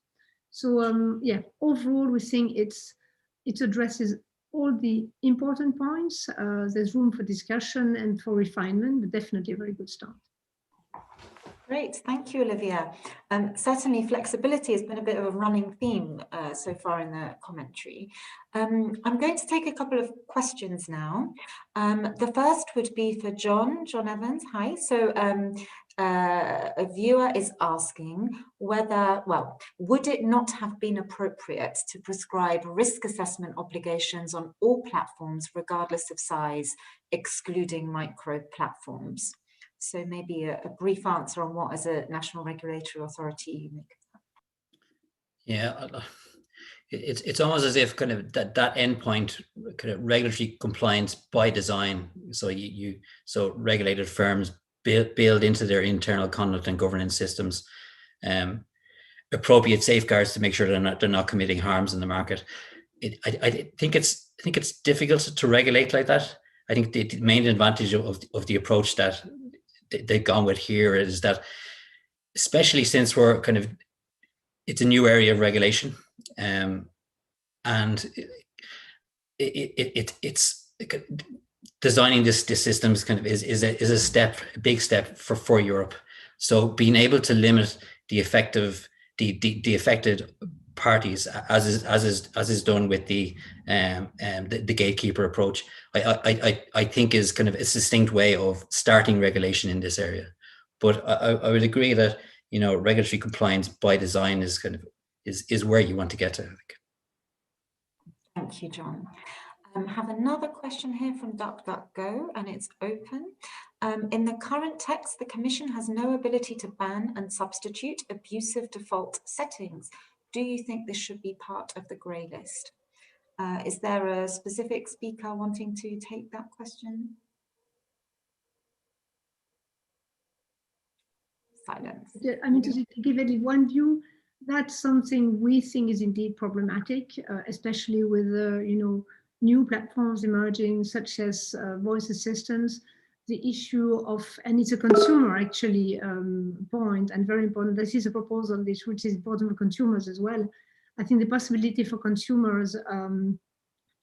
So yeah, overall, we think it addresses all the important points. There's room for discussion and for refinement, but definitely a very good start. Great, thank you, Olivia. Certainly flexibility has been a bit of a running theme so far in the commentary. I'm going to take a couple of questions now. The first would be for John Evans. Hi. So a viewer is asking whether, would it not have been appropriate to prescribe risk assessment obligations on all platforms, regardless of size, excluding micro platforms? So maybe a brief answer on what, as a national regulatory authority, you make of that. Yeah, it's almost as if kind of that endpoint, kind of regulatory compliance by design. So so regulated firms build into their internal conduct and governance systems appropriate safeguards to make sure they're not committing harms in the market. I think it's difficult to regulate like that. I think the main advantage of the approach that they've gone with here is that, especially since we're kind of, it's a new area of regulation, and it's designing this system is kind of is a big step for Europe. So being able to limit the affected parties, as is done with the gatekeeper approach, I think is kind of a distinct way of starting regulation in this area. But I would agree that, you know, regulatory compliance by design is kind of is where you want to get to, I think. Thank you, John. Have another question here from DuckDuckGo, and it's open. In the current text, the Commission has no ability to ban and substitute abusive default settings. Do you think this should be part of the grey list? Is there a specific speaker wanting to take that question? Silence. I mean, to give it one view, that's something we think is indeed problematic, especially with you know, new platforms emerging, such as voice assistants. The issue of, and it's a consumer actually point, and very important. This is a proposal which is important for consumers as well. I think the possibility for consumers to,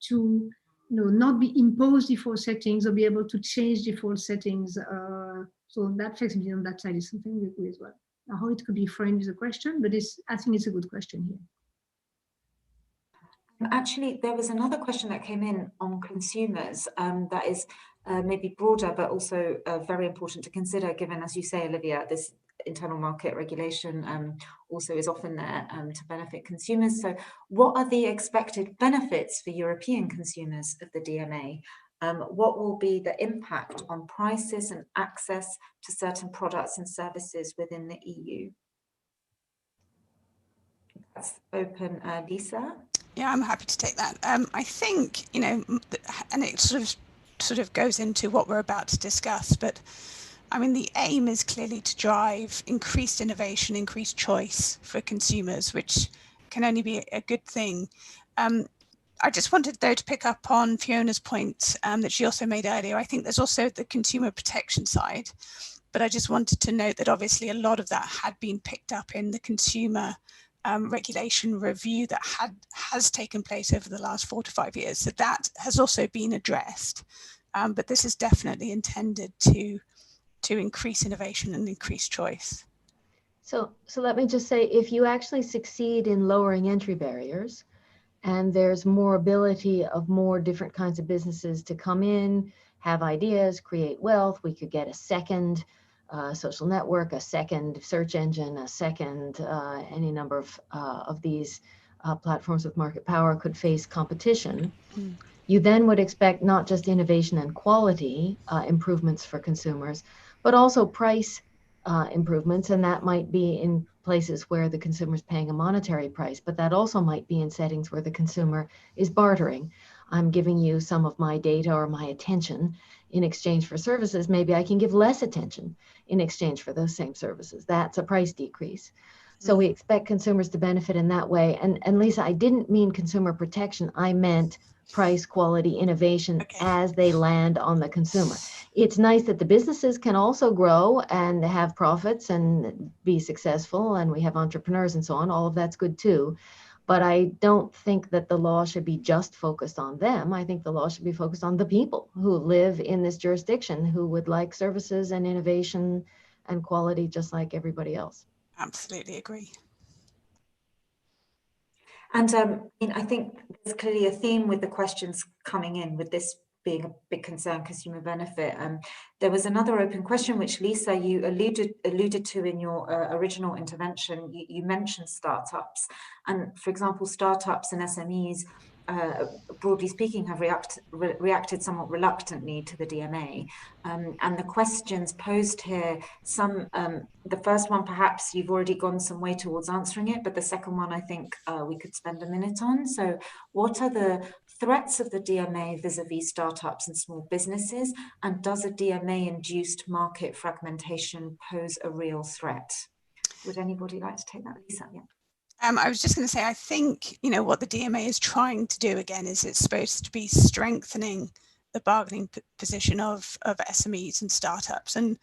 you know, not be imposed default settings or be able to change default settings. So that flexibility on that side is something we agree as well. Now, how it could be framed is a question, but I think it's a good question here. Actually, there was another question that came in on consumers that is maybe broader, but also very important to consider, given, as you say, Olivia, this internal market regulation also is often there to benefit consumers. So what are the expected benefits for European consumers of the DMA? What will be the impact on prices and access to certain products and services within the EU? That's open, Lisa. Yeah, I'm happy to take that. I think, you know, and it sort of goes into what we're about to discuss, but I mean, the aim is clearly to drive increased innovation, increased choice for consumers, which can only be a good thing. I just wanted, though, to pick up on Fiona's point that she also made earlier. I think there's also the consumer protection side, but I just wanted to note that obviously a lot of that had been picked up in the consumer regulation review that has taken place over the last 4 to 5 years. So that has also been addressed, but this is definitely intended to increase innovation and increase choice. So let me just say, if you actually succeed in lowering entry barriers, and there's more ability of more different kinds of businesses to come in, have ideas, create wealth, we could get a second social network, a second search engine, a second any number of these platforms with market power could face competition. You then would expect not just innovation and quality improvements for consumers, but also price improvements, and that might be in places where the consumer is paying a monetary price, but that also might be in settings where the consumer is bartering. I'm giving you some of my data or my attention in exchange for services. Maybe I can give less attention in exchange for those same services. That's a price decrease. So we expect consumers to benefit in that way. And Lisa, I didn't mean consumer protection. I meant price, quality, innovation as they land on the consumer. It's nice that the businesses can also grow and have profits and be successful, and we have entrepreneurs and so on. All of that's good too. But I don't think that the law should be just focused on them. I think the law should be focused on the people who live in this jurisdiction, who would like services and innovation and quality just like everybody else. Absolutely agree. And I think there's clearly a theme with the questions coming in, with this being a big concern, consumer benefit. There was another open question, which Lisa, you alluded to in your original intervention. You mentioned startups. And for example, startups and SMEs broadly speaking, have reacted somewhat reluctantly to the DMA. And the questions posed here, the first one, perhaps you've already gone some way towards answering it, but the second one, I think we could spend a minute on. So what are the threats of the DMA vis-a-vis startups and small businesses? And does a DMA-induced market fragmentation pose a real threat? Would anybody like to take that, Lisa? Yeah. I was just going to say, I think, what the DMA is trying to do again is it's supposed to be strengthening the bargaining position of SMEs and startups and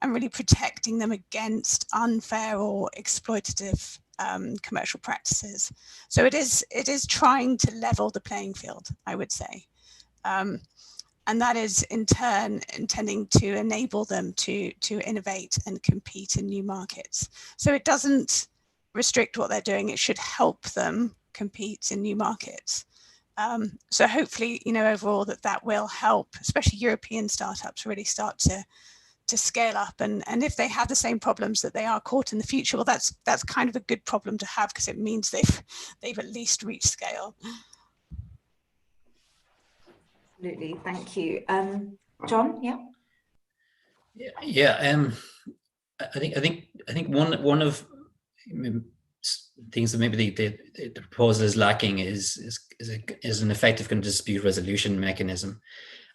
really protecting them against unfair or exploitative commercial practices. So it is trying to level the playing field, I would say. And that is in turn intending to enable them to innovate and compete in new markets. So it doesn't restrict what they're doing, it should help them compete in new markets. So hopefully, overall that will help, especially European startups, really start to scale up. And if they have the same problems that they are caught in the future, well, that's kind of a good problem to have, because it means they've at least reached scale. Absolutely, thank you. John, yeah. Yeah, I think one of things that maybe the proposal is lacking is an effective kind of dispute resolution mechanism,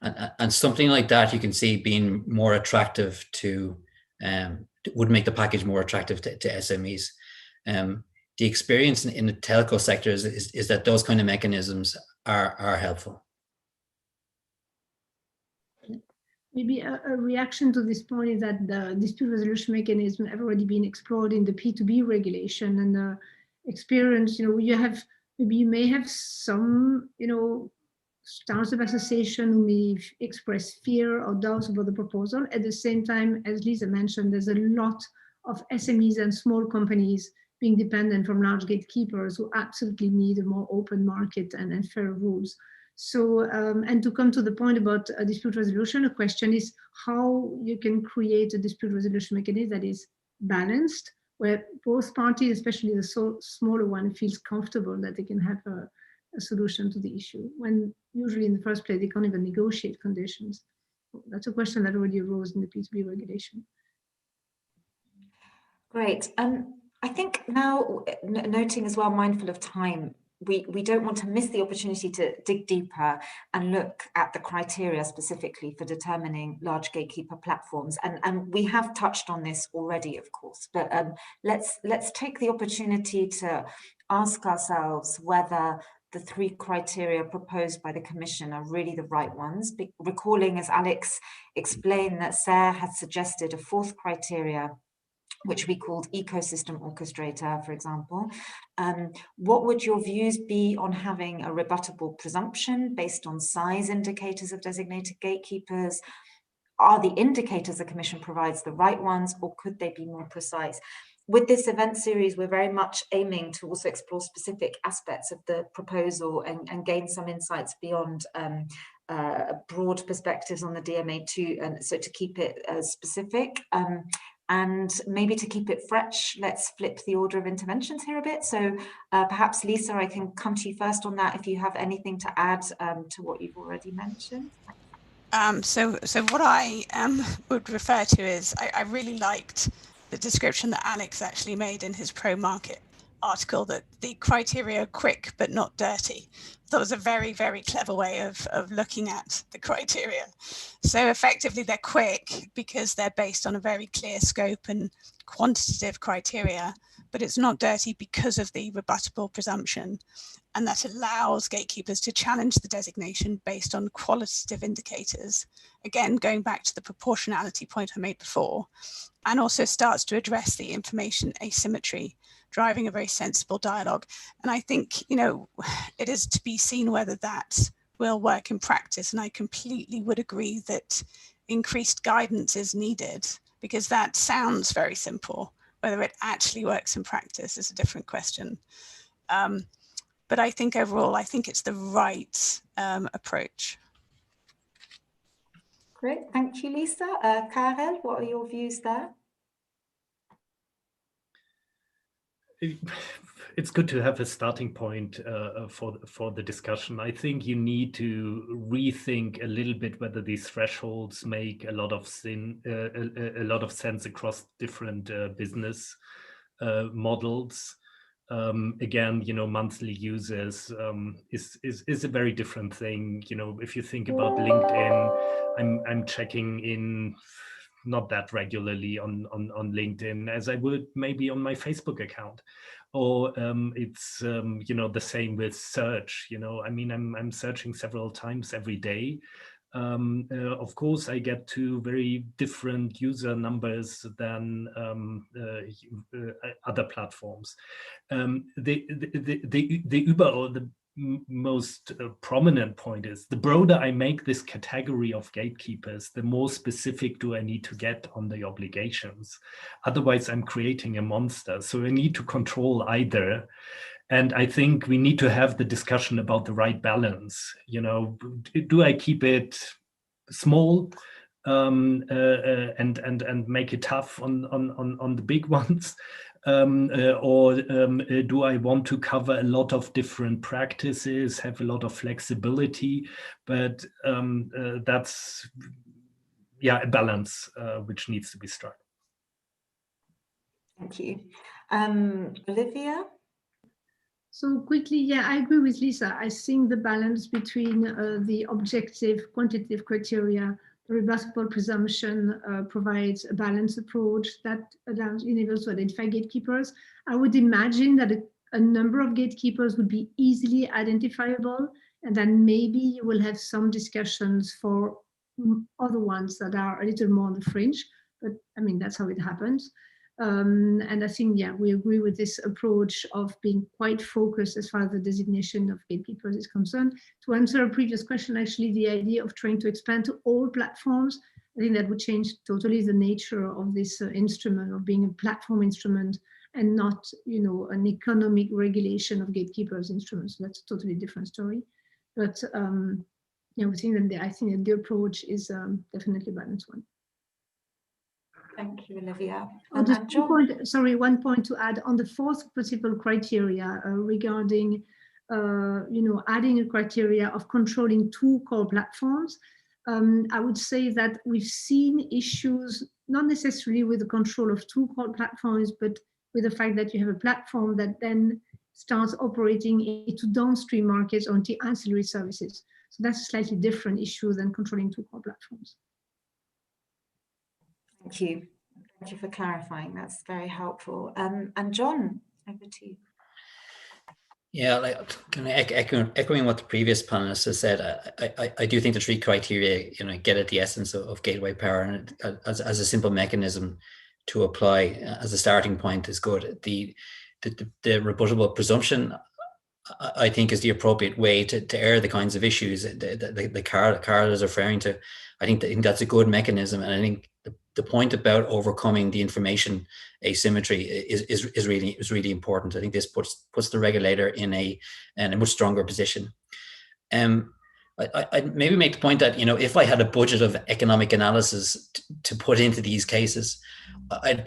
and something like that you can see being more attractive to would make the package more attractive to SMEs. The experience in the telco sector is that those kind of mechanisms are helpful. Maybe a reaction to this point is that the dispute resolution mechanism have already been explored in the P2B regulation, and experience, you may have some, startup association who may express fear or doubts about the proposal. At the same time, as Lisa mentioned, there's a lot of SMEs and small companies being dependent from large gatekeepers who absolutely need a more open market and fair rules. So, and to come to the point about a dispute resolution, the question is how you can create a dispute resolution mechanism that is balanced, where both parties, especially the smaller one, feels comfortable that they can have a solution to the issue, when usually in the first place they can't even negotiate conditions. That's a question that already arose in the P2B regulation. Great. I think now, noting as well, mindful of time, we don't want to miss the opportunity to dig deeper and look at the criteria specifically for determining large gatekeeper platforms. And we have touched on this already, of course, but let's take the opportunity to ask ourselves whether the three criteria proposed by the Commission are really the right ones. Recalling, as Alex explained, that CERRE had suggested a fourth criteria, which we called ecosystem orchestrator, for example. What would your views be on having a rebuttable presumption based on size indicators of designated gatekeepers? Are the indicators the Commission provides the right ones, or could they be more precise? With this event series, we're very much aiming to also explore specific aspects of the proposal and gain some insights beyond broad perspectives on the DMA too, and so to keep it specific. And maybe to keep it fresh, let's flip the order of interventions here a bit. So perhaps, Lisa, I can come to you first on that if you have anything to add to what you've already mentioned. So what I would refer to is, I really liked the description that Alex actually made in his pro-market article, that the criteria are quick but not dirty. That was a very, very clever way of looking at the criteria. So effectively they're quick because they're based on a very clear scope and quantitative criteria, but it's not dirty because of the rebuttable presumption. And that allows gatekeepers to challenge the designation based on qualitative indicators. Again, going back to the proportionality point I made before, and also starts to address the information asymmetry, driving a very sensible dialogue. And I think, it is to be seen whether that will work in practice. And I completely would agree that increased guidance is needed, because that sounds very simple. Whether it actually works in practice is a different question. But I think overall, I think it's the right approach. Great, thank you, Lisa. Carel, what are your views there? it's good to have a starting point for the discussion. I think you need to rethink a little bit whether these thresholds make a lot of sense across different business models. Again, monthly users is a very different thing. If you think about LinkedIn, I'm checking in not that regularly on LinkedIn as I would maybe on my Facebook account. Or it's the same with search. I'm searching several times every day. Of course, I get to very different user numbers than other platforms. The Uber, or the most prominent point is, the broader I make this category of gatekeepers, the more specific do I need to get on the obligations. Otherwise, I'm creating a monster. So I need to control either. And I think we need to have the discussion about the right balance. Do I keep it small and make it tough on the big ones? Or do I want to cover a lot of different practices, have a lot of flexibility? But that's, a balance which needs to be struck. Thank you. Olivia? So quickly, I agree with Lisa. I think the balance between the objective, quantitative criteria, the rebuttable presumption provides a balanced approach that enables to identify gatekeepers. I would imagine that a number of gatekeepers would be easily identifiable, and then maybe you will have some discussions for other ones that are a little more on the fringe, but that's how it happens. And I think, we agree with this approach of being quite focused as far as the designation of gatekeepers is concerned. To answer a previous question, actually, the idea of trying to expand to all platforms, I think that would change totally the nature of this instrument, of being a platform instrument and not, an economic regulation of gatekeepers instruments. So that's a totally different story. But we think that I think that the approach is definitely a balanced one. Thank you, Olivia. One point to add on the fourth principal criteria regarding, adding a criteria of controlling two core platforms. I would say that we've seen issues, not necessarily with the control of two core platforms, but with the fact that you have a platform that then starts operating into downstream markets or into ancillary services. So that's a slightly different issue than controlling two core platforms. Thank you. Thank you for clarifying. That's very helpful. And John, over to you. Yeah, kind of echoing what the previous panelists has said, I do think the three criteria, get at the essence of gateway power, and as a simple mechanism to apply as a starting point is good. The rebuttable presumption, I think, is the appropriate way to air the kinds of issues that Carel is referring to. I think that's a good mechanism, and I think the point about overcoming the information asymmetry is really important. I think this puts the regulator in a much stronger position. I maybe make the point that if I had a budget of economic analysis to put into these cases, I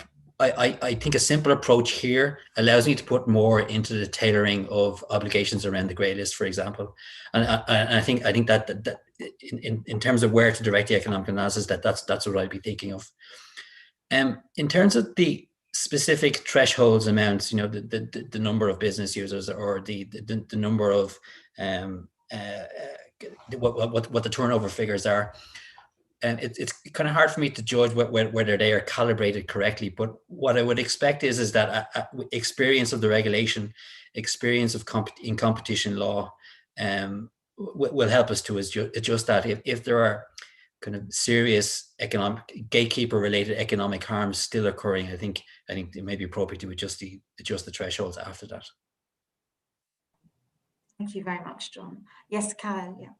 think a simple approach here allows me to put more into the tailoring of obligations around the grey list, for example. And I think that in terms of where to direct the economic analysis, that's what I'd be thinking of. In terms of the specific thresholds amounts, the number of business users or the number of what the turnover figures are. And it's kind of hard for me to judge whether they are calibrated correctly. But what I would expect is that experience of the regulation, experience in competition law, will help us to adjust that. If there are kind of serious economic gatekeeper-related economic harms still occurring, I think it may be appropriate to adjust the thresholds after that. Thank you very much, John. Yes, Carel. Yeah.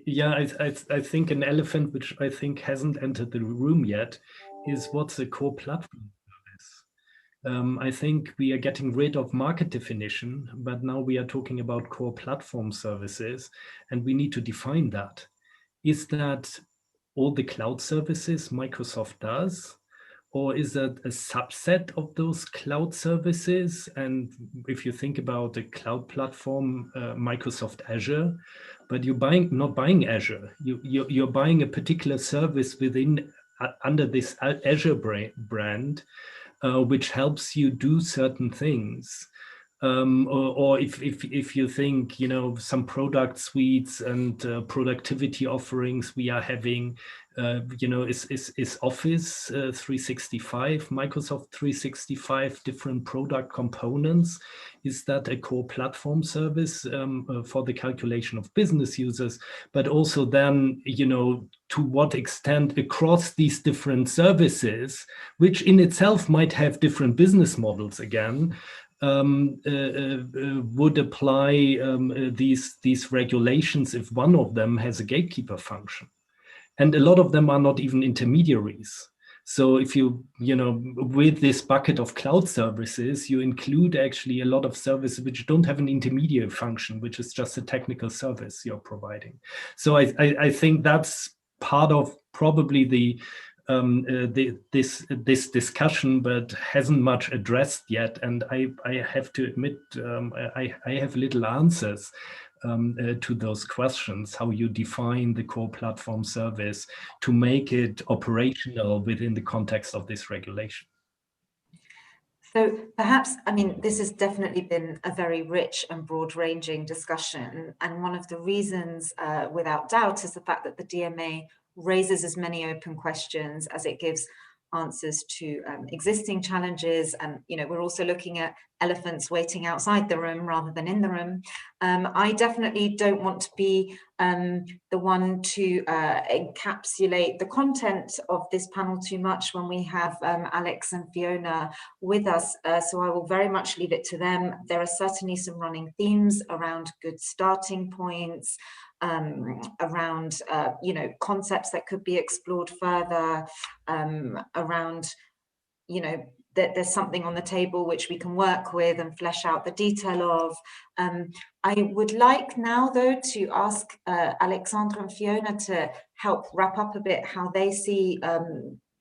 Yeah, I think an elephant which I think hasn't entered the room yet is what's a core platform service. I think we are getting rid of market definition, but now we are talking about core platform services, and we need to define that. Is that all the cloud services Microsoft does, or is that a subset of those cloud services? And if you think about a cloud platform, Microsoft Azure, but you're not buying Azure, you're buying a particular service within under this Azure brand, which helps you do certain things. Or if you think, you know, some product suites and productivity offerings we are having, you know, is Office 365, Microsoft 365, different product components. Is that a core platform service for the calculation of business users? But also then, you know, to what extent across these different services, which in itself might have different business models again, would apply these regulations if one of them has a gatekeeper function. And a lot of them are not even intermediaries. So if you know, with this bucket of cloud services, you include actually a lot of services which don't have an intermediary function, which is just a technical service you're providing. So I think that's part of probably this discussion, but hasn't much addressed yet. And I have to admit, I have little answers to those questions, how you define the core platform service to make it operational within the context of this regulation. So perhaps, I mean, this has definitely been a very rich and broad-ranging discussion. And one of the reasons, without doubt, is the fact that the DMA raises as many open questions as it gives answers to existing challenges. And, you know, we're also looking at elephants waiting outside the room rather than in the room. I definitely don't want to be the one to encapsulate the content of this panel too much when we have Alex and Fiona with us. So I will very much leave it to them. There are certainly some running themes around good starting points, around you know, concepts that could be explored further, around, you know, that there's something on the table which we can work with and flesh out the detail of. I would like now, though, to ask Alexandre and Fiona to help wrap up a bit how they see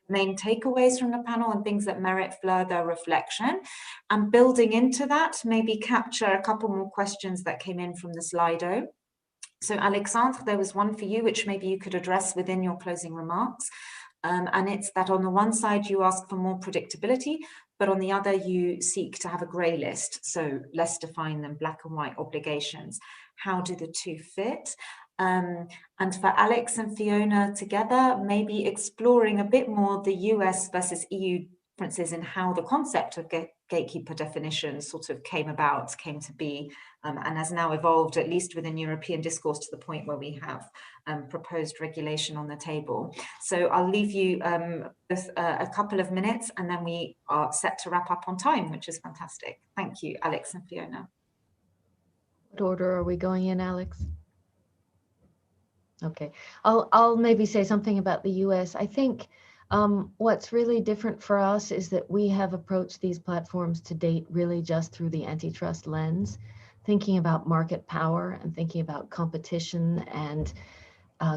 main takeaways from the panel and things that merit further reflection. And building into that, maybe capture a couple more questions that came in from the Slido. So Alexandre, there was one for you, which maybe you could address within your closing remarks. And it's that on the one side, you ask for more predictability, but on the other, you seek to have a grey list, so less defined than black and white obligations. How do the two fit? And for Alex and Fiona together, maybe exploring a bit more the US versus EU differences in how the concept of gatekeeper definition sort of came to be, and has now evolved, at least within European discourse, to the point where we have proposed regulation on the table. So I'll leave you with a couple of minutes, and then we are set to wrap up on time, which is fantastic. Thank you, Alex and Fiona. What order are we going in, Alex? Okay, I'll maybe say something about the US. I think what's really different for us is that we have approached these platforms to date really just through the antitrust lens, thinking about market power and thinking about competition and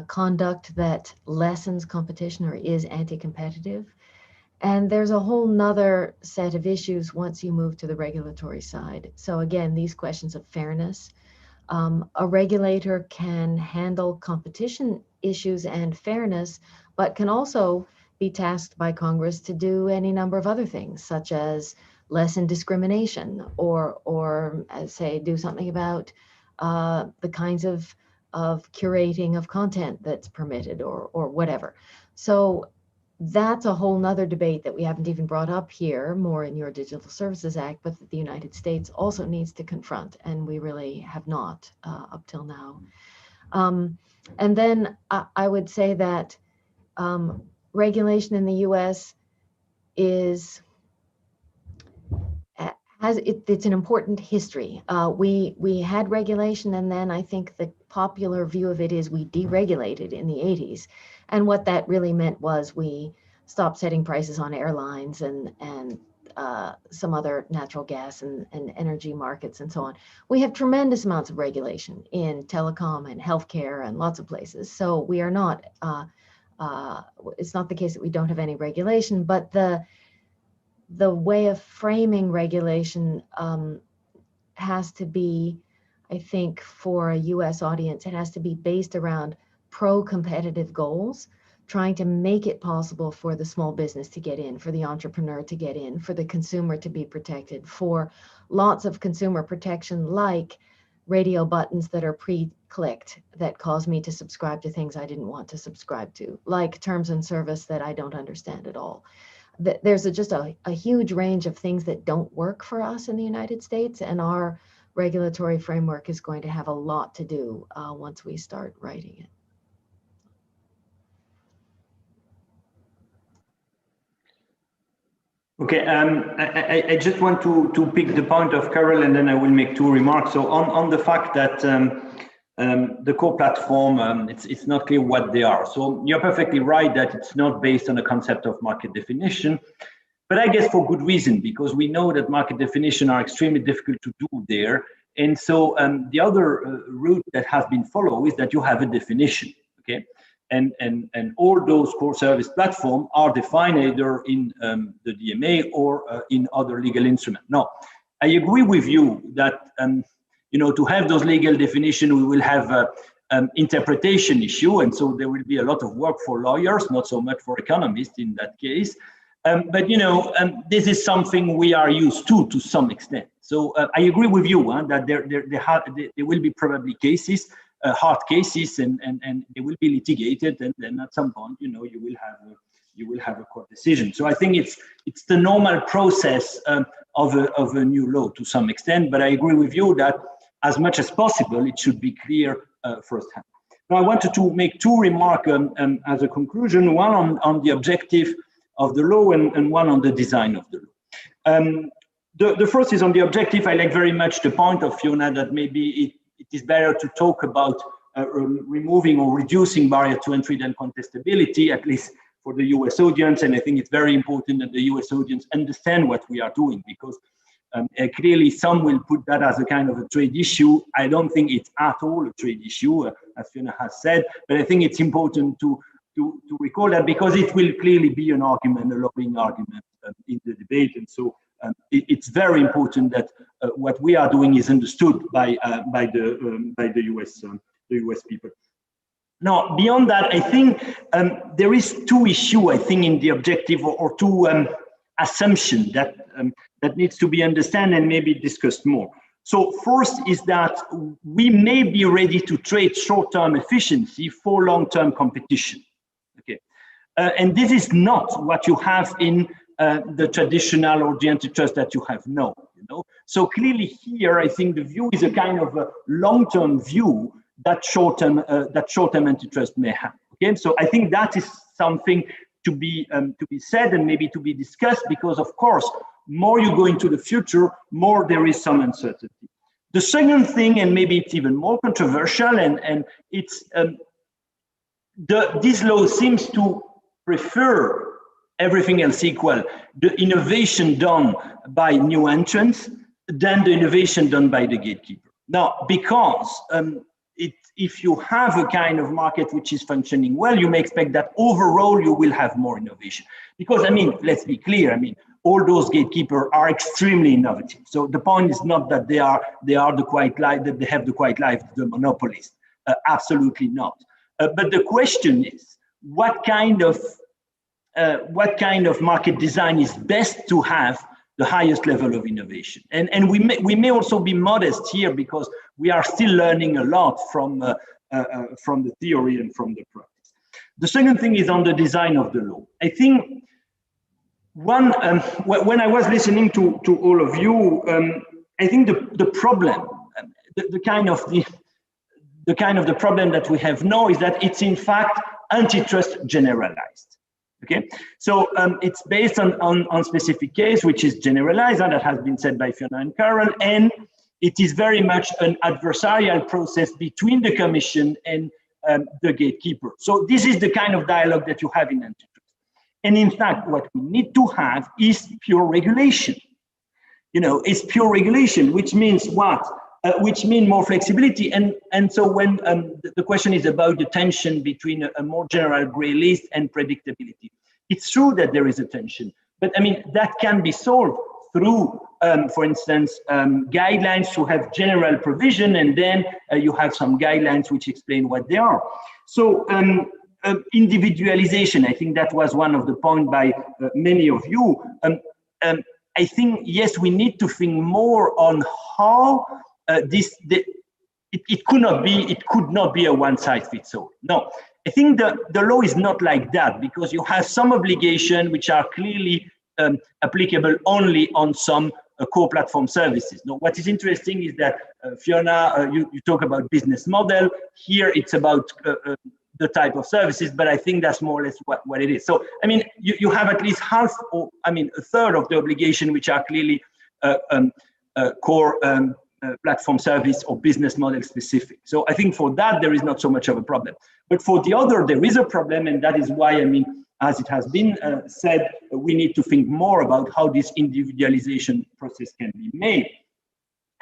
conduct that lessens competition or is anti-competitive. And there's a whole nother set of issues once you move to the regulatory side. So again, these questions of fairness. A regulator can handle competition issues and fairness, but can also be tasked by Congress to do any number of other things, such as lessen discrimination or say, do something about the kinds of curating of content that's permitted or whatever. So that's a whole nother debate that we haven't even brought up here, more in your Digital Services Act, but that the United States also needs to confront, and we really have not up till now. And then I would say that regulation in the US it's an important history. We had regulation, and then I think the popular view of it is we deregulated in the 80s. And what that really meant was we stopped setting prices on airlines and some other natural gas and energy markets and so on. We have tremendous amounts of regulation in telecom and healthcare and lots of places. So we are not It's not the case that we don't have any regulation, but the way of framing regulation has to be, I think, for a US audience, it has to be based around pro-competitive goals, trying to make it possible for the small business to get in, for the entrepreneur to get in, for the consumer to be protected, for lots of consumer protection like radio buttons that are pre-clicked that cause me to subscribe to things I didn't want to subscribe to, like terms and service that I don't understand at all. There's just a huge range of things that don't work for us in the United States, and our regulatory framework is going to have a lot to do once we start writing it. Okay, I just want to pick the point of Carel, and then I will make two remarks. So on the fact that the core platform, it's not clear what they are. So you're perfectly right that it's not based on a concept of market definition, but I guess for good reason, because we know that market definition are extremely difficult to do there. And so the other route that has been followed is that you have a definition, okay? And all those core service platforms are defined either in the DMA or in other legal instruments. Now, I agree with you that you know, to have those legal definition, we will have an interpretation issue, and so there will be a lot of work for lawyers, not so much for economists in that case. But you know, this is something we are used to some extent. So I agree with you that there will be probably cases. Hard cases, and they will be litigated, and then at some point, you know, you will have a court decision. So I think it's the normal process of a new law to some extent. But I agree with you that as much as possible, it should be clear firsthand. Now I wanted to make two remarks as a conclusion: one on the objective of the law, and one on the design of the law. The first is on the objective. I like very much the point of Fiona that maybe it is better to talk about removing or reducing barrier to entry than contestability, at least for the US audience. And I think it's very important that the US audience understand what we are doing, because clearly some will put that as a kind of a trade issue. I don't think it's at all a trade issue, as Fiona has said, but I think it's important to recall that, because it will clearly be an argument, a lobbying argument in the debate. And so it's very important that what we are doing is understood by the US people. Now, beyond that, I think there is two issues, I think, in the objective, or two assumptions that needs to be understood and maybe discussed more. So first is that we may be ready to trade short-term efficiency for long-term competition. Okay, and this is not what you have in the traditional or the antitrust that you have now, you know. So clearly here, I think the view is a kind of a long-term view that short-term antitrust may have. Okay, so I think that is something to be said and maybe to be discussed, because of course, more you go into the future, more there is some uncertainty. The second thing, and maybe it's even more controversial, and it's this law seems to prefer, everything else equal, the innovation done by new entrants than the innovation done by the gatekeeper. Now, because if you have a kind of market which is functioning well, you may expect that overall you will have more innovation. Because, I mean, let's be clear, I mean, all those gatekeepers are extremely innovative. So the point is not that they are the quiet life, that they have the quiet life, the monopolist. Absolutely not. But the question is, what kind of market design is best to have the highest level of innovation? And we may also be modest here, because we are still learning a lot from the theory and from the practice. The second thing is on the design of the law. I think when I was listening to all of you, I think the problem, the kind of the problem that we have now is that it's in fact antitrust generalized. Okay, so it's based on specific case, which is generalized, and that has been said by Fiona and Carel, and it is very much an adversarial process between the Commission and the gatekeeper. So this is the kind of dialogue that you have in antitrust. And in fact, what we need to have is pure regulation. You know, it's pure regulation, which means what? which mean more flexibility. And so when the question is about the tension between a more general gray list and predictability, it's true that there is a tension, but I mean, that can be solved through, for instance, guidelines to have general provision, and then you have some guidelines which explain what they are. So individualization, I think that was one of the points by many of you. I think, yes, we need to think more on how it could not be a one-size-fits-all. No, I think the law is not like that, because you have some obligations which are clearly applicable only on some core platform services. Now, what is interesting is that, Fiona, you talk about business model. Here it's about the type of services, but I think that's more or less what it is. So, I mean, you have at least half, or I mean, a third of the obligation which are clearly core platform service or business model specific. So I think for that, there is not so much of a problem. But for the other, there is a problem, and that is why, I mean, as it has been said, we need to think more about how this individualization process can be made.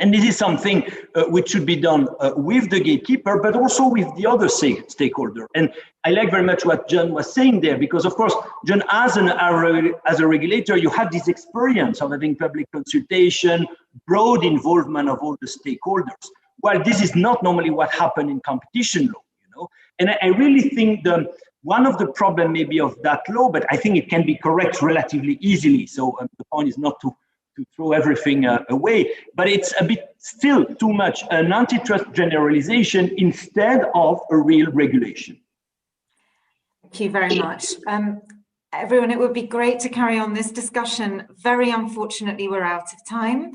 And this is something which should be done with the gatekeeper, but also with the other stakeholder. And I like very much what John was saying there, because of course, John, as a regulator, you have this experience of having public consultation, broad involvement of all the stakeholders. Well, this is not normally what happens in competition law, you know. And I really think one of the problems maybe of that law, but I think it can be corrected relatively easily. So the point is not to throw everything away, but it's a bit still too much an antitrust generalization instead of a real regulation. Thank you very much. Everyone, it would be great to carry on this discussion. Very unfortunately, we're out of time.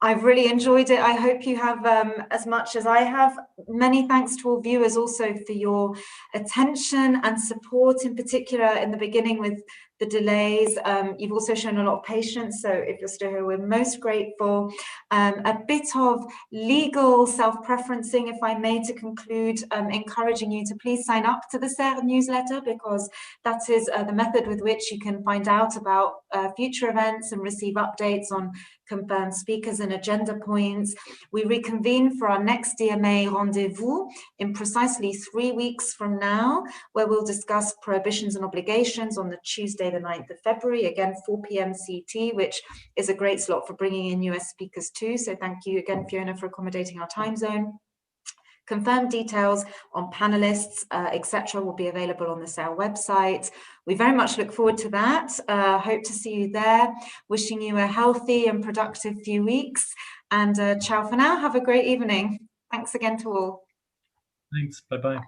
I've really enjoyed it. I hope you have as much as I have. Many thanks to all viewers also for your attention and support, in particular in the beginning with the delays. You've also shown a lot of patience, so if you're still here, we're most grateful. A bit of legal self-preferencing, if I may, to conclude, encouraging you to please sign up to the CERRE newsletter, because that is the method with which you can find out about future events and receive updates on confirmed speakers and agenda points. We reconvene for our next DMA rendezvous in precisely 3 weeks from now, where we'll discuss prohibitions and obligations on the Tuesday, the 9th of February, again 4 p.m. CT, which is a great slot for bringing in US speakers too. So thank you again, Fiona, for accommodating our time zone. Confirmed details on panelists, etc. will be available on the CERRE website. We very much look forward to that. Hope to see you there. Wishing you a healthy and productive few weeks. And ciao for now. Have a great evening. Thanks again to all. Thanks. Bye-bye.